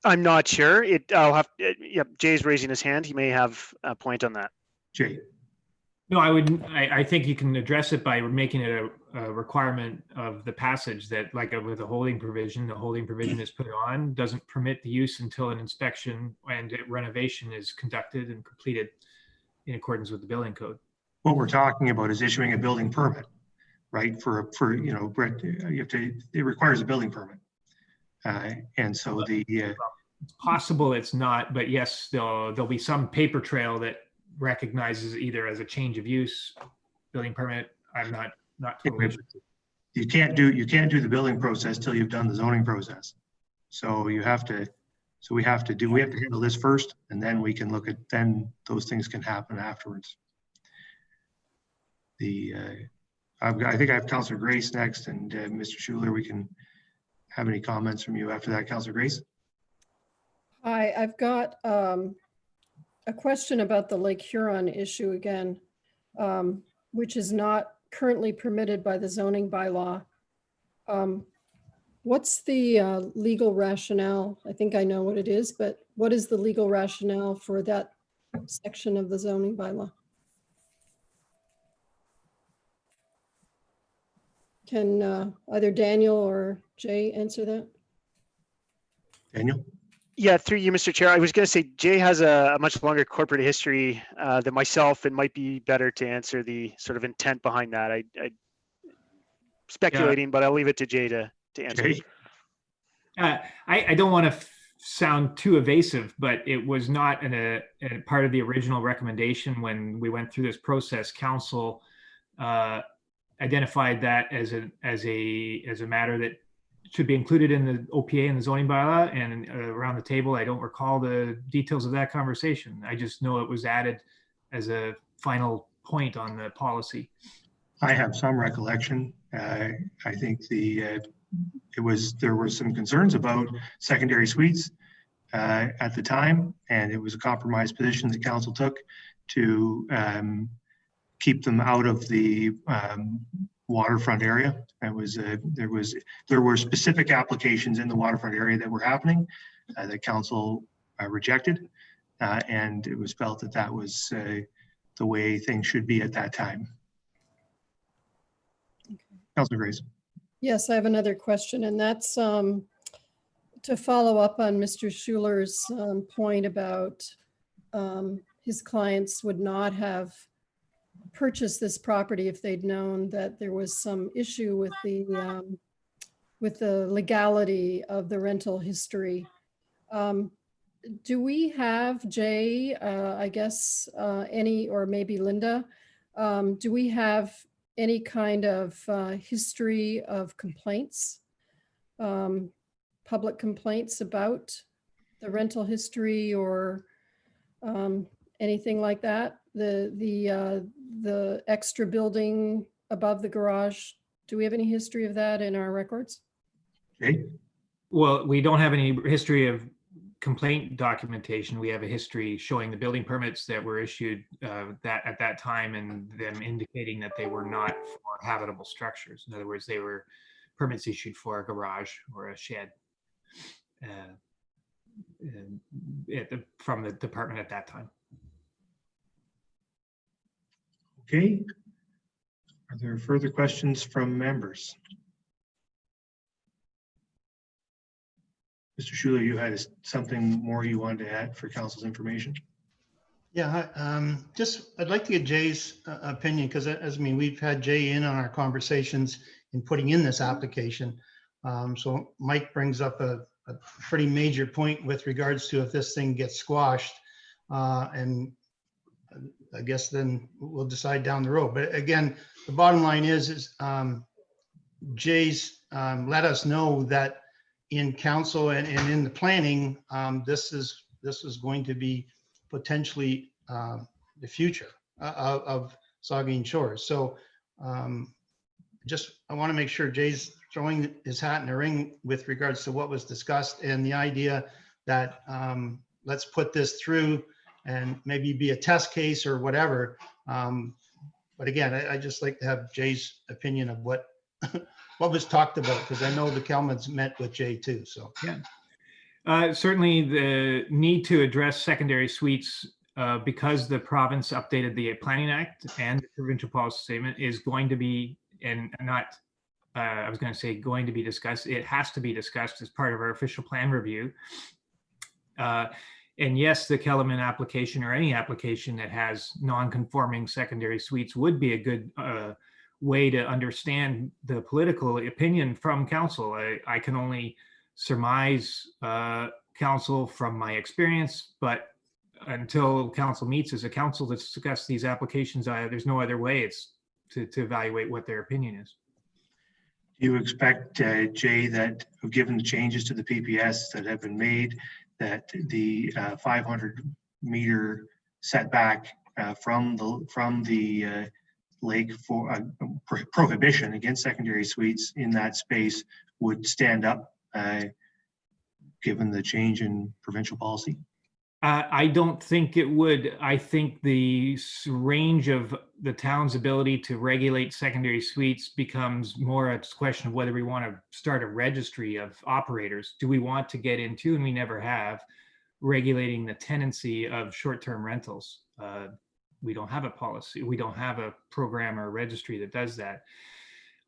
I'm not sure. I'll have. Yep, Jay's raising his hand. He may have a point on that. Jay. No, I think you can address it by making it a requirement of the passage that, like with a holding provision, the holding provision is put on, doesn't permit the use until an inspection and renovation is conducted and completed in accordance with the building code. What we're talking about is issuing a building permit, right? You know, Brett, it requires a building permit. And so it's possible it's not, but yes, there'll be some paper trail that recognizes either as a change of use, building permit. I'm not totally sure. You can't do the building process till you've done the zoning process. So we have to handle this first, and then we can look at, then those things can happen afterwards. I think I have Councillor Grace next, and Mr. Schuler, we can have any comments from you after that, Councillor Grace. Hi, I've got a question about the Lake Huron issue again, which is not currently permitted by the zoning bylaw. What's the legal rationale? I think I know what it is, but what is the legal rationale for that section of the zoning bylaw? Can either Daniel or Jay answer that? Daniel? Yeah, through you, Mr. Chair. I was going to say Jay has a much longer corporate history than myself. It might be better to answer the sort of intent behind that. I speculating, but I'll leave it to Jay to answer. Jay? I don't want to sound too evasive, but it was not a part of the original recommendation when we went through this process. Council identified that as a matter that should be included in the OPA and the zoning bylaw, and around the table, I don't recall the details of that conversation. I just know it was added as a final point on the policy. I have some recollection. I think there were some concerns about secondary suites at the time, and it was a compromise position the council took to keep them out of the waterfront area. There were specific applications in the waterfront area that were happening that council rejected, and it was felt that that was the way things should be at that time. Okay. Councilor Grace. Yes, I have another question, and that's to follow up on Mr. Schuler's point about his clients would not have purchased this property if they'd known that there was some issue with the legality of the rental history. Do we have, Jay, I guess, any, or maybe Linda, do we have any kind of history of complaints, public complaints about the rental history or anything like that? The extra building above the garage, do we have any history of that in our records? Jay? Well, we don't have any history of complaint documentation. We have a history showing the building permits that were issued at that time, and them indicating that they were not for habitable structures. In other words, they were permits issued for a garage or a shed from the department at that time. Okay. Are there further questions from members? Mr. Schuler, you had something more you wanted to add for council's information? Yeah, I'd like to get Jay's opinion, because we've had Jay in on our conversations in putting in this application. So Mike brings up a pretty major point with regards to if this thing gets squashed, and I guess then we'll decide down the road. But again, the bottom line is Jay's let us know that in council and in the planning, this is going to be potentially the future of Saugeen Shores. So I want to make sure Jay's throwing his hat in the ring with regards to what was discussed and the idea that let's put this through and maybe be a test case or whatever. But again, I just like to have Jay's opinion of what what was talked about, because I know the Kelmans met with Jay too. So yeah, certainly the need to address secondary suites because the province updated the Planning Act and the provincial policy statement, is going to be, and not, I was going to say going to be discussed, it has to be discussed as part of our official plan review. And yes, the Kellerman application, or any application that has non-conforming secondary suites, would be a good way to understand the political opinion from council. I can only surmise council from my experience, but until council meets as a council to discuss these applications, there's no other way it's to evaluate what their opinion is. Do you expect, Jay, that given the changes to the PPS that have been made, that the 500-meter setback from the lake for prohibition against secondary suites in that space would stand up, given the change in provincial policy? I don't think it would. I think the range of the town's ability to regulate secondary suites becomes more a question of whether we want to start a registry of operators. Do we want to get into, and we never have, regulating the tenancy of short-term rentals? We don't have a policy. We don't have a program or a registry that does that.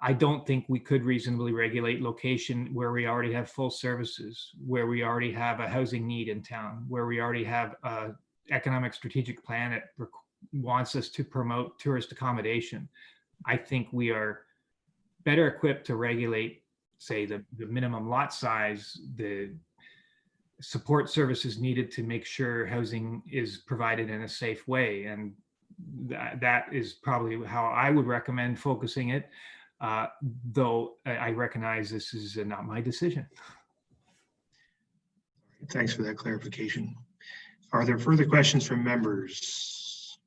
I don't think we could reasonably regulate location where we already have full services, where we already have a housing need in town, where we already have an economic strategic plan that wants us to promote tourist accommodation. I think we are better equipped to regulate, say, the minimum lot size, the support services needed to make sure housing is provided in a safe way. And that is probably how I would recommend focusing it. Though I recognize this is not my decision. Thanks for that clarification. Are there further questions from members?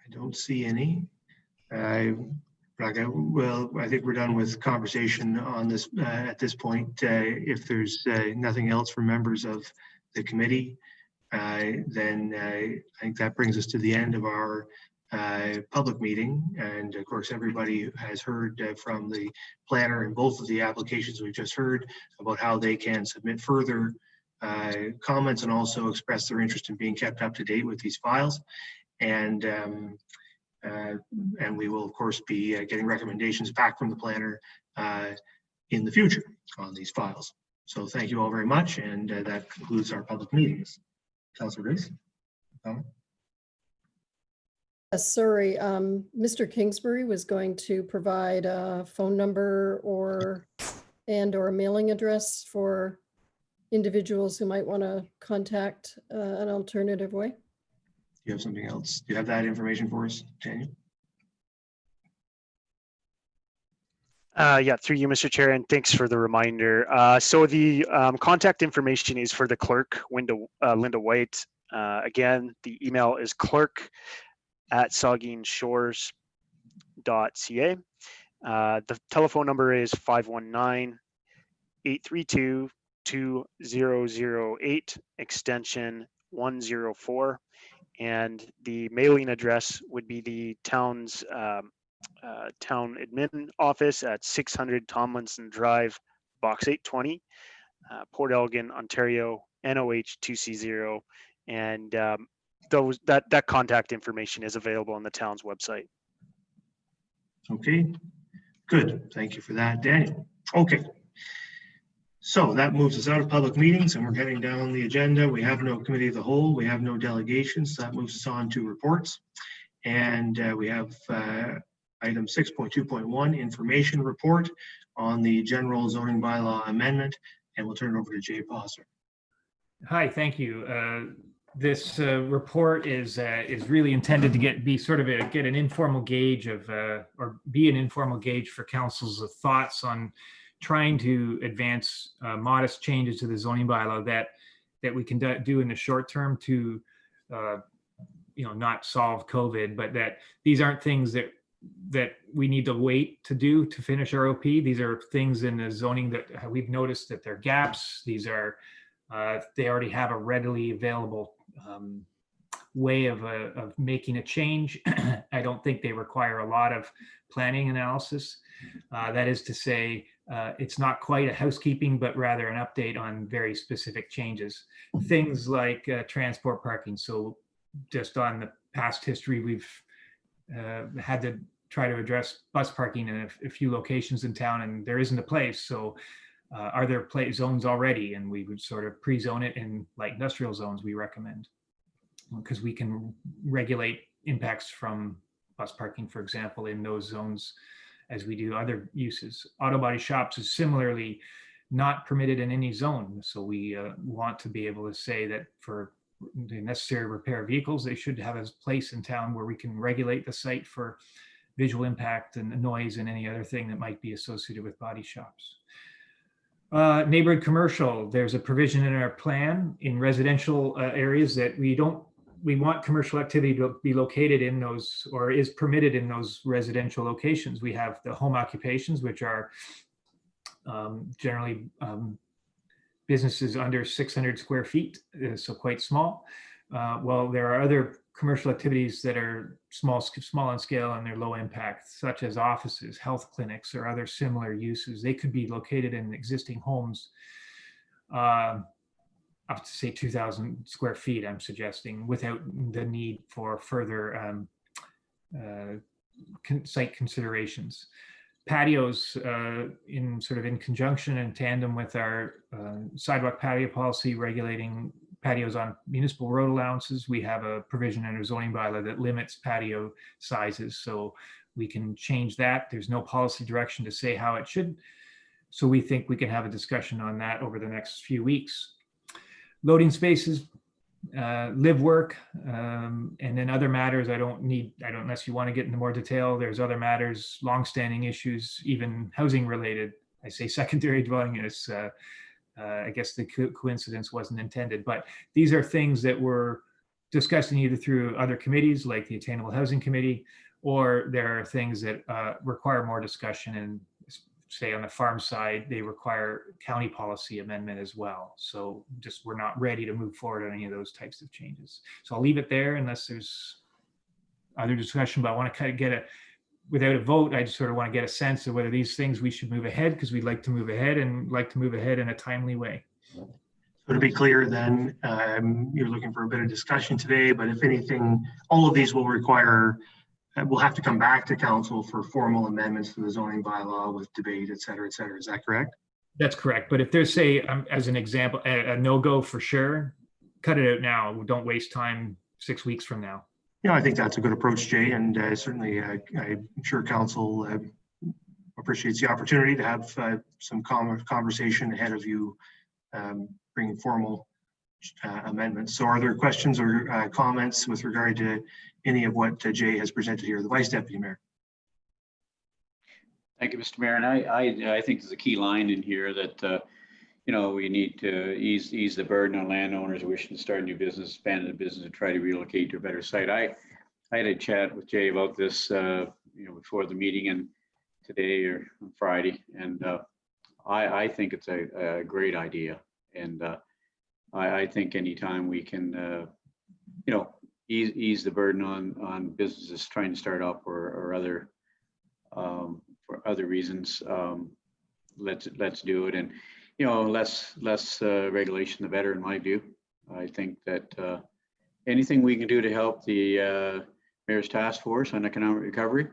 I don't see any. I think we're done with conversation on this at this point. If there's nothing else from members of the committee, then I think that brings us to the end of our public meeting. And of course, everybody has heard from the planner in both of the applications we've just heard about how they can submit further comments and also express their interest in being kept up to date with these files. And we will of course be getting recommendations back from the planner in the future on these files. So thank you all very much. And that concludes our public meetings. Councilor Grace, comment? Sorry, Mr. Kingsbury was going to provide a phone number or a mailing address for individuals who might want to contact an alternative way. Do you have something else? Do you have that information for us, Daniel? Yeah, through you, Mr. Chair, and thanks for the reminder. So the contact information is for the clerk, Linda White. Again, the email is clerk@saugeenshores.ca. The telephone number is 519-832-2008, extension 104. And the mailing address would be the town's town admin office at 600 Tomlinson Drive, Box 820, Port Elgin, Ontario, NOH 2C0. And that contact information is available on the town's website. Okay, good. Thank you for that, Daniel. Okay. So that moves us out of public meetings and we're heading down the agenda. We have no committee of the whole. We have no delegations. So that moves us on to reports. And we have item 6.2.1, information report on the general zoning bylaw amendment. And we'll turn it over to Jay Posser. Hi, thank you. This report is really intended to get an informal gauge of, or be an informal gauge for council's thoughts on trying to advance modest changes to the zoning bylaw that we can do in the short term to, not solve COVID, but that these aren't things that we need to wait to do to finish our OP. These are things in the zoning that we've noticed that there are gaps. These are they already have a readily available way of making a change. I don't think they require a lot of planning analysis. That is to say, It's not quite a housekeeping, but rather an update on very specific changes. Things like transport parking. So just on the past history, we've had to try to address bus parking in a few locations in town, and there isn't a place. So are there zones already? And we would sort of pre-zone it in light industrial zones, we recommend, because we can regulate impacts from bus parking, for example, in those zones as we do other uses. Auto body shops is similarly not permitted in any zone. So we want to be able to say that for the necessary repair vehicles, they should have a place in town where we can regulate the site for visual impact and noise and any other thing that might be associated with body shops. Neighborhood commercial, there's a provision in our plan in residential areas that we want commercial activity to be located in those, or is permitted in those residential locations. We have the home occupations, which are generally businesses under 600 square feet, so quite small. Well, there are other commercial activities that are small in scale and they're low impact, such as offices, health clinics, or other similar uses. They could be located in existing homes up to say 2,000 square feet, I'm suggesting, without the need for further site considerations. Patios, in conjunction and tandem with our sidewalk patio policy regulating patios on municipal road allowances, we have a provision in our zoning bylaw that limits patio sizes, so we can change that. There's no policy direction to say how it should, so we think we can have a discussion on that over the next few weeks. Loading spaces, live work, and then other matters. Unless you want to get into more detail, there's other matters, longstanding issues, even housing related. I say secondary dwelling units. I guess the coincidence wasn't intended, but these are things that we're discussing either through other committees like the Attainable Housing Committee, or there are things that require more discussion, and say on the farm side, they require county policy amendment as well. So just we're not ready to move forward on any of those types of changes. So I'll leave it there unless there's other discussion, but I want to kind of get without a vote, I just sort of want to get a sense of whether these things we should move ahead, because we'd like to move ahead and like to move ahead in a timely way. So to be clear then, you're looking for a bit of discussion today, but if anything, all of these will require we'll have to come back to council for formal amendments to the zoning bylaw with debate, et cetera, et cetera. Is that correct? That's correct. But if there's, say, as an example, a no-go for sure, cut it out now. Don't waste time 6 weeks from now. Yeah, I think that's a good approach, Jay. And certainly I'm sure council appreciates the opportunity to have some conversation ahead of you bringing formal amendments. So are there questions or comments with regard to any of what Jay has presented here, the Vice Deputy Mayor? Thank you, Mr. Mayor. And I think there's a key line in here that, we need to ease the burden on landowners wishing to start a new business, expand a business, and try to relocate to a better site. I had a chat with Jay about this, before the meeting and today or on Friday. And I think it's a great idea. And I think anytime we can, ease the burden on businesses trying to start up or other for other reasons, let's do it. And less regulation the better, in my view. I think that anything we can do to help the Mayor's Task Force on Economic Recovery,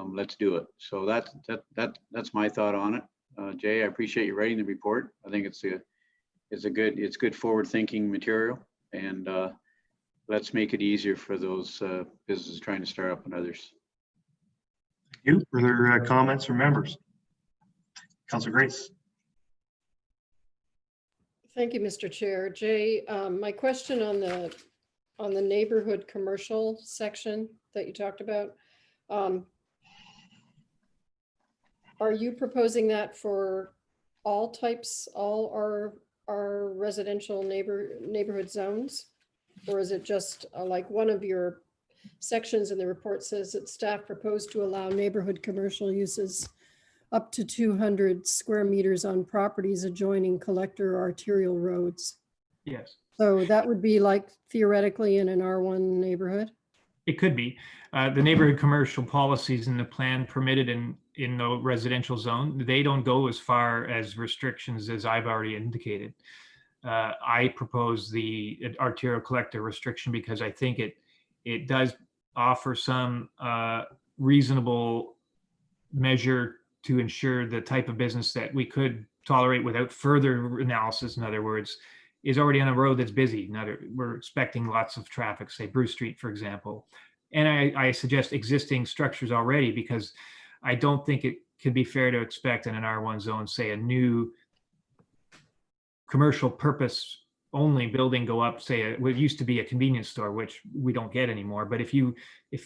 let's do it. So that's my thought on it. Jay, I appreciate you writing the report. I think it's good forward-thinking material, and let's make it easier for those businesses trying to start up and others. Thank you. Further comments from members? Councilor Grace. Thank you, Mr. Chair. Jay, my question on the neighborhood commercial section that you talked about, are you proposing that for all types, all our residential neighborhood zones? Or is it just like one of your sections in the report says that staff proposed to allow neighborhood commercial uses up to 200 square meters on properties adjoining collector or arterial roads? Yes. So that would be like theoretically in an R1 neighborhood? It could be. The neighborhood commercial policies in the plan permitted in in the residential zone, they don't go as far as restrictions as I've already indicated. I propose the arterial collector restriction because I think it does offer some reasonable measure to ensure the type of business that we could tolerate without further analysis. In other words, is already on a road that's busy. We're expecting lots of traffic, say Bruce Street, for example. And I suggest existing structures already, because I don't think it could be fair to expect in an R1 zone, say a new commercial purpose only building go up, say what used to be a convenience store, which we don't get anymore. But if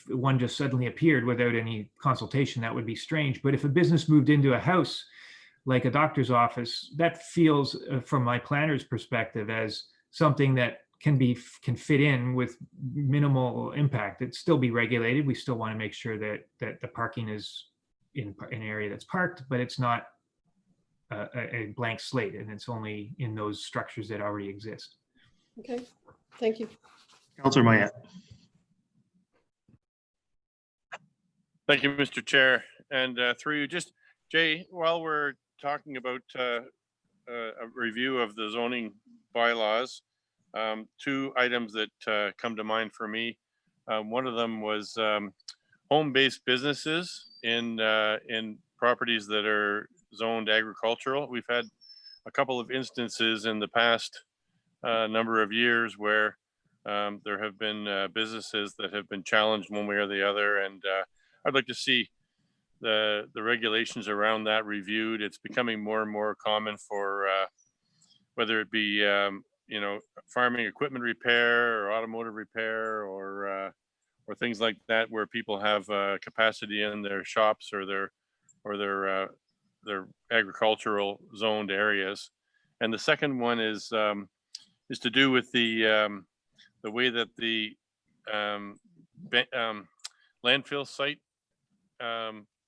one just suddenly appeared without any consultation, that would be strange. But if a business moved into a house, like a doctor's office, that feels, from my planner's perspective, as something that can fit in with minimal impact. It'd still be regulated. We still want to make sure that the parking is in an area that's parked, but it's not a blank slate, and it's only in those structures that already exist. Okay, thank you. Councillor Mayette. Thank you, Mr. Chair. And through you, just Jay, while we're talking about a review of the zoning bylaws, two items that come to mind for me. One of them was home-based businesses in properties that are zoned agricultural. We've had a couple of instances in the past number of years where there have been businesses that have been challenged one way or the other, and I'd like to see the regulations around that reviewed. It's becoming more and more common for whether it be farming equipment repair or automotive repair or things like that, where people have capacity in their shops or their agricultural zoned areas. And the second one is to do with the way that the landfill site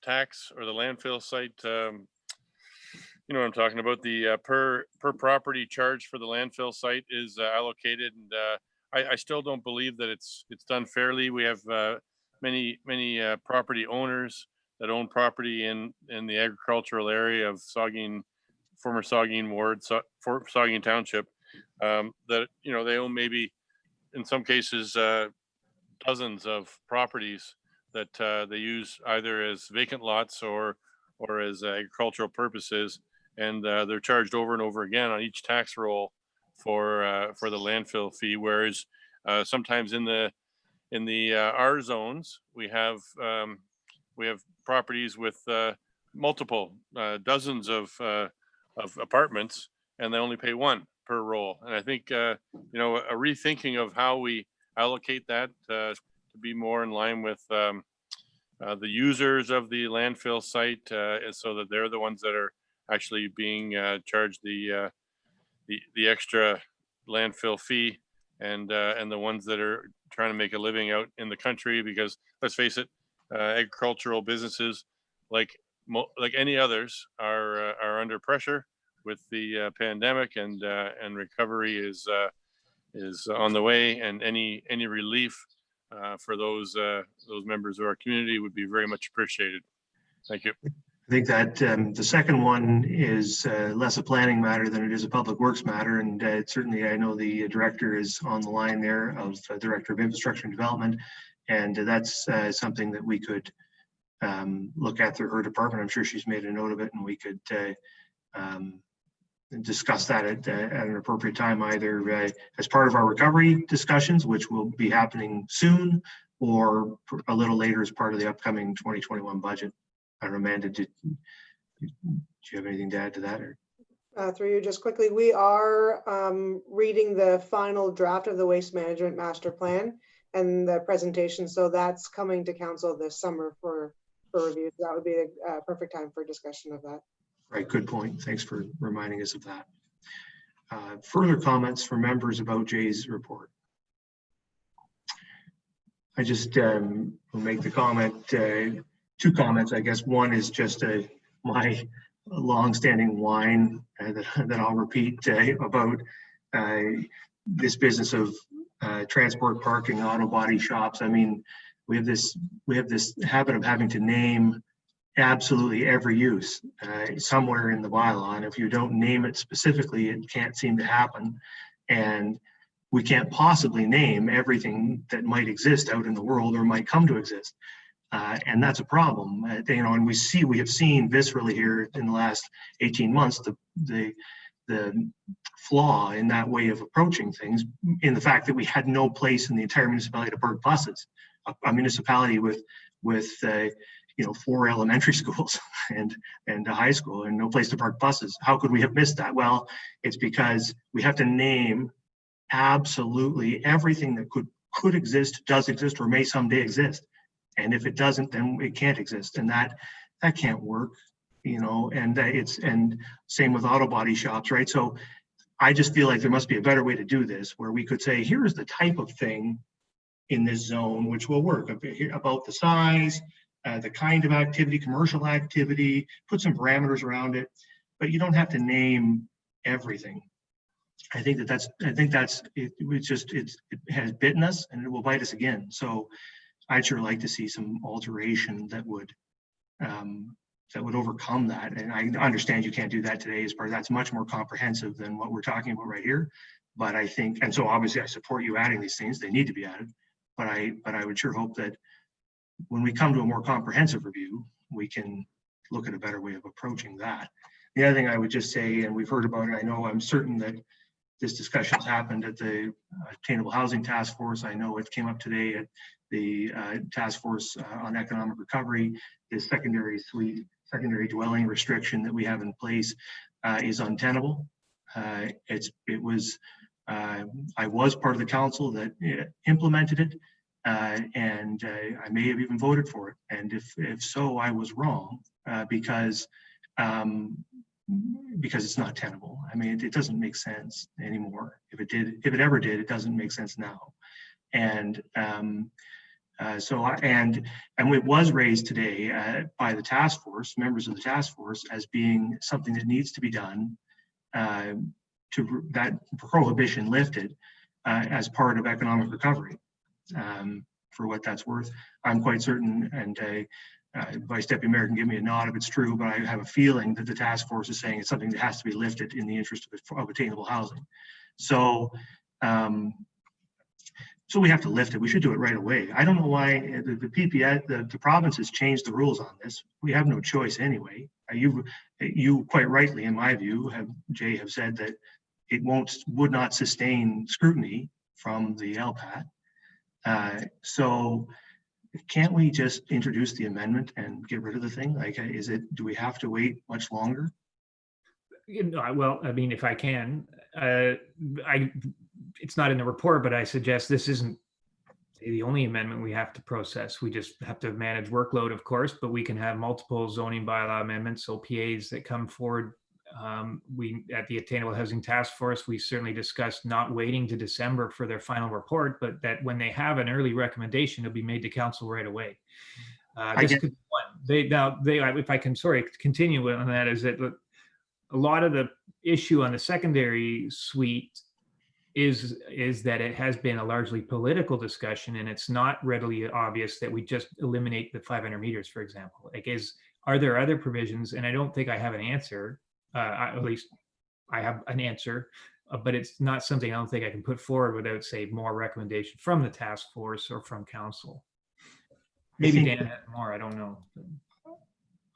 tax, or the landfill site, you know what I'm talking about, the per property charge for the landfill site is allocated. And I still don't believe that it's done fairly. We have many property owners that own property in the agricultural area of Saugeen, former Saugeen ward, Saugeen Township, that, you know, they own maybe in some cases dozens of properties that they use either as vacant lots or as agricultural purposes, and they're charged over and over again on each tax roll for the landfill fee. Whereas sometimes in the R zones we have properties with multiple dozens of apartments, and they only pay one per roll. And I think a rethinking of how we allocate that to be more in line with the users of the landfill site, so that they're the ones that are actually being charged the extra landfill fee, and the ones that are trying to make a living out in the country. Because let's face it, agricultural businesses, like any others, are under pressure with the pandemic, and recovery is on the way, and any relief for those members of our community would be very much appreciated. Thank you. I think that the second one is less a planning matter than it is a public works matter, and certainly I know the director is on the line there, of Director of Infrastructure and Development, and that's something that we could look at through her department. I'm sure she's made a note of it, and we could discuss that at an appropriate time, either as part of our recovery discussions, which will be happening soon, or a little later as part of the upcoming 2021 budget. I don't know, Amanda, do you have anything to add to that? Or? Through you, just quickly, we are reading the final draft of the Waste Management Master Plan and the presentation. So that's coming to council this summer for review. That would be a perfect time for discussion of that. Right, good point. Thanks for reminding us of that. Further comments from members about Jay's report? I just will make the comment, two comments, I guess. One is just my long-standing whine that I'll repeat about this business of transport parking, auto body shops. I mean, we have this habit of having to name absolutely every use somewhere in the bylaw. And if you don't name it specifically, it can't seem to happen. And we can't possibly name everything that might exist out in the world or might come to exist. And that's a problem, and we have seen viscerally here in the last 18 months, the flaw in that way of approaching things, in the fact that we had no place in the entire municipality to park buses, a municipality with 4 elementary schools and a high school and no place to park buses. How could we have missed that? Well, it's because we have to name absolutely everything that could exist, does exist, or may someday exist. And if it doesn't, then it can't exist, and that can't work, and same with auto body shops, right? So I just feel like there must be a better way to do this, where we could say, here's the type of thing in this zone which will work, about the size, the kind of activity, commercial activity, put some parameters around it, but you don't have to name everything. I think that's it. It has bitten us and it will bite us again. So I'd sure like to see some alteration that would overcome that. And I understand you can't do that today as part of that's much more comprehensive than what we're talking about right here. But I think, and so obviously I support you adding these things, they need to be added. But I would sure hope that when we come to a more comprehensive review, we can look at a better way of approaching that. The other thing I would just say, and we've heard about it, I'm certain that this discussion's happened at the Attainable Housing Task Force. I know it came up today at the Task Force on Economic Recovery. The secondary dwelling restriction that we have in place is untenable. I was part of the council that implemented it, and I may have even voted for it. And if so, I was wrong because it's not tenable. I mean, it doesn't make sense anymore. If it ever did, it doesn't make sense now. And it was raised today by the task force, members of the task force, as being something that needs to be done to that prohibition lifted as part of economic recovery. For what that's worth, I'm quite certain, and Vice Deputy Mayor can give me a nod if it's true, but I have a feeling that the task force is saying it's something that has to be lifted in the interest of attainable housing. So we have to lift it. We should do it right away. I don't know why the PPS, the province has changed the rules on this. We have no choice anyway. You quite rightly, in my view, Jay, have said that it would not sustain scrutiny from the LPAT. So can't we just introduce the amendment and get rid of the thing? Like, do we have to wait much longer? Well, I mean, if I can, it's not in the report, but I suggest this isn't the only amendment we have to process. We just have to manage workload, of course, but we can have multiple zoning bylaw amendments, OPAs that come forward. We, at the Attainable Housing Task Force, we certainly discussed not waiting to December for their final report, but that when they have an early recommendation, it'll be made to council right away. This could be one. If I can, continue on that, is that a lot of the issue on the secondary suite is that it has been a largely political discussion, and it's not readily obvious that we just eliminate the 500 meters, for example. Are there other provisions? And I don't think I have an answer. At least I have an answer, but it's not something I don't think I can put forward without, say, more recommendation from the task force or from council. Maybe Dan had more, I don't know.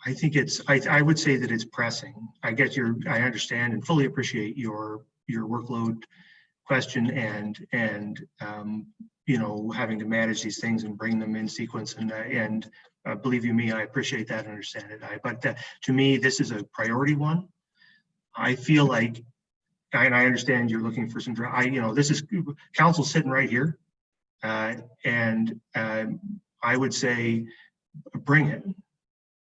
I think I would say that it's pressing. I understand and fully appreciate your workload question and having to manage these things and bring them in sequence and believe you me, I appreciate that and understand it. But to me, this is a priority one. I feel like, and I understand you're looking for some, this is council sitting right here. And I would say, bring it.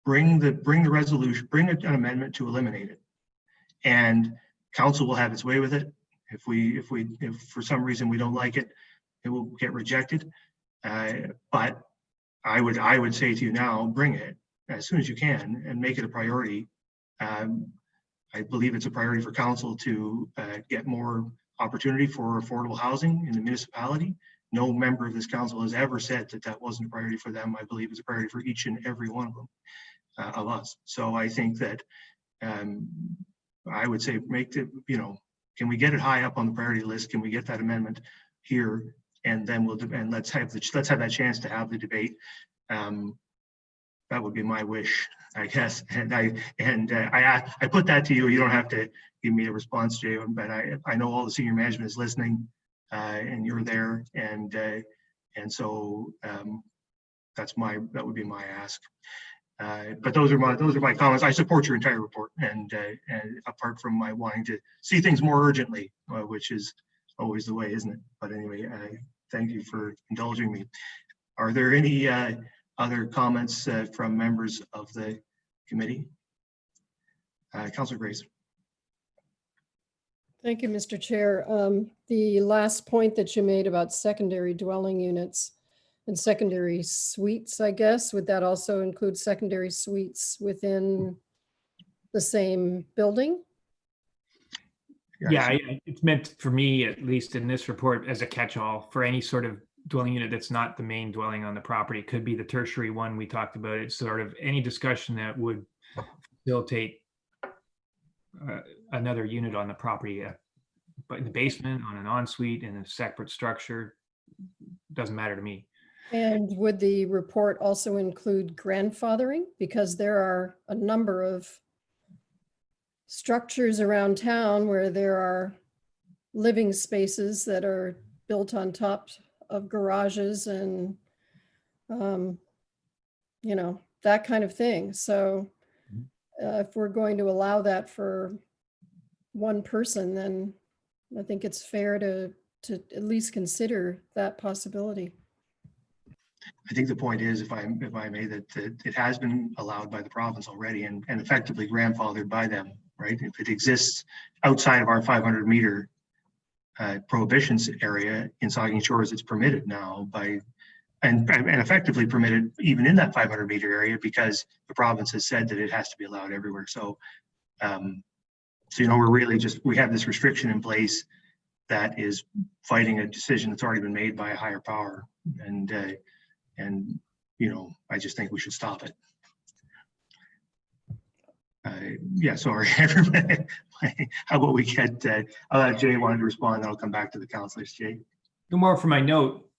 Bring the resolution, bring an amendment to eliminate it. And council will have its way with it. If for some reason we don't like it, it will get rejected. But I would say to you now, bring it as soon as you can and make it a priority. I believe it's a priority for council to get more opportunity for affordable housing in the municipality. No member of this council has ever said that wasn't a priority for them. I believe it's a priority for each and every one of them. of us. So I think that I would say make the, can we get it high up on the priority list? Can we get that amendment here? And then let's have that chance to have the debate. That would be my wish, I guess. And I put that to you. You don't have to give me a response, Jay, but I know all the senior management is listening, and you're there, and so that would be my ask. But those are my comments. I support your entire report, and apart from my wanting to see things more urgently, which is always the way, isn't it? But anyway, thank you for indulging me. Are there any other comments from members of the committee? Councillor Grace. Thank you, Mr. Chair. The last point that you made about secondary dwelling units and secondary suites, I guess, would that also include secondary suites within the same building? Yeah, it's meant for me, at least in this report, as a catch-all for any sort of dwelling unit that's not the main dwelling on the property. It could be the tertiary one we talked about. It's sort of any discussion that would facilitate another unit on the property, but in the basement, on an ensuite, in a separate structure, doesn't matter to me. And would the report also include grandfathering? Because there are a number of structures around town where there are living spaces that are built on top of garages and, that kind of thing. So if we're going to allow that for one person, then I think it's fair to at least consider that possibility. I think the point is, if I may, that it has been allowed by the province already and effectively grandfathered by them, right? If it exists outside of our 500 meter prohibitions area in Saugeen Shores, it's permitted now and effectively permitted even in that 500 meter area, because the province has said that it has to be allowed everywhere. So, we're really we have this restriction in place that is fighting a decision that's already been made by a higher power. And I just think we should stop it. Yeah, sorry, everybody. How about we get, Jay wanted to respond, then I'll come back to the councillors. Jay. No more for my note.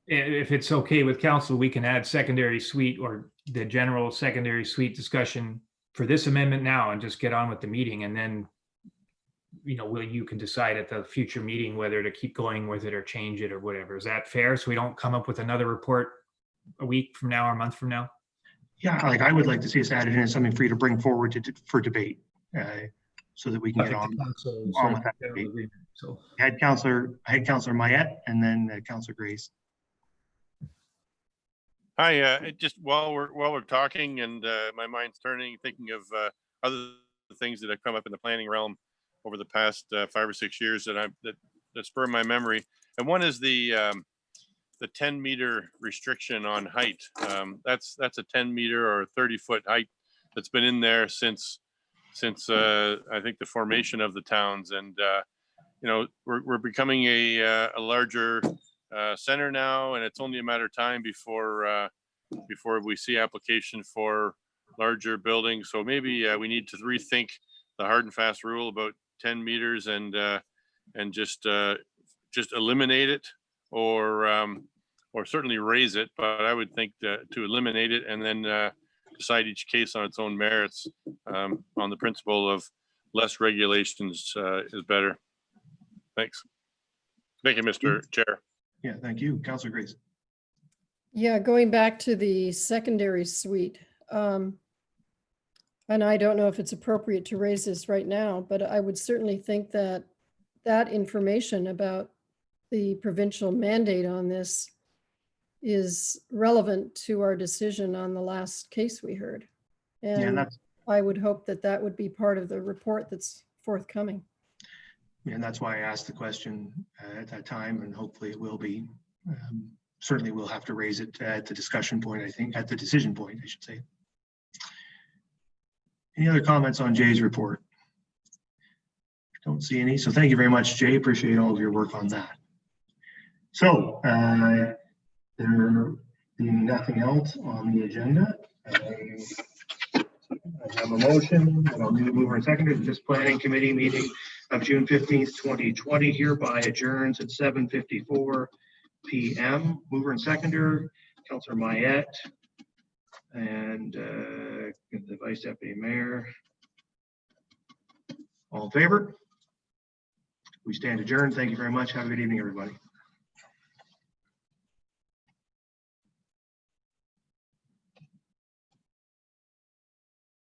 If it's okay with council, we can add secondary suite or the general secondary suite discussion for this amendment now and just get on with the meeting. And then, you can decide at the future meeting whether to keep going with it or change it or whatever. Is that fair? So we don't come up with another report a week from now or a month from now? Yeah, I would like to see us added in as something for you to bring forward for debate, so that we can get on with that debate. So I had Councillor Mayette and then Councillor Grace. Hi, just while we're talking and my mind's turning, thinking of other things that have come up in the planning realm over the past 5 or 6 years that spur my memory. And one is the 10 meter restriction on height. That's a 10 meter or 30-foot height that's been in there since I think the formation of the towns. And we're becoming a larger center now, and it's only a matter of time before we see application for larger buildings. So maybe we need to rethink the hard and fast rule about 10 meters and just eliminate it, or certainly raise it. But I would think to eliminate it and then decide each case on its own merits, on the principle of less regulations is better. Thanks. Thank you, Mr. Chair. Yeah, thank you. Councillor Grace. Yeah, going back to the secondary suite, and I don't know if it's appropriate to raise this right now, but I would certainly think that information about the provincial mandate on this is relevant to our decision on the last case we heard. And I would hope that would be part of the report that's forthcoming. And that's why I asked the question at that time, and hopefully it will be. Certainly we'll have to raise it at the discussion point, I think, at the decision point, I should say. Any other comments on Jay's report? Don't see any, so thank you very much, Jay. Appreciate all of your work on that. So, there being nothing else on the agenda, I have a motion, and I'll need a mover and seconder. This planning committee meeting of June 15th, 2020 hereby adjourns at 7:54 p.m. Mover and seconder, Councillor Mayette, and the Vice Deputy Mayor. All in favor? We stand adjourned. Thank you very much. Have a good evening, everybody.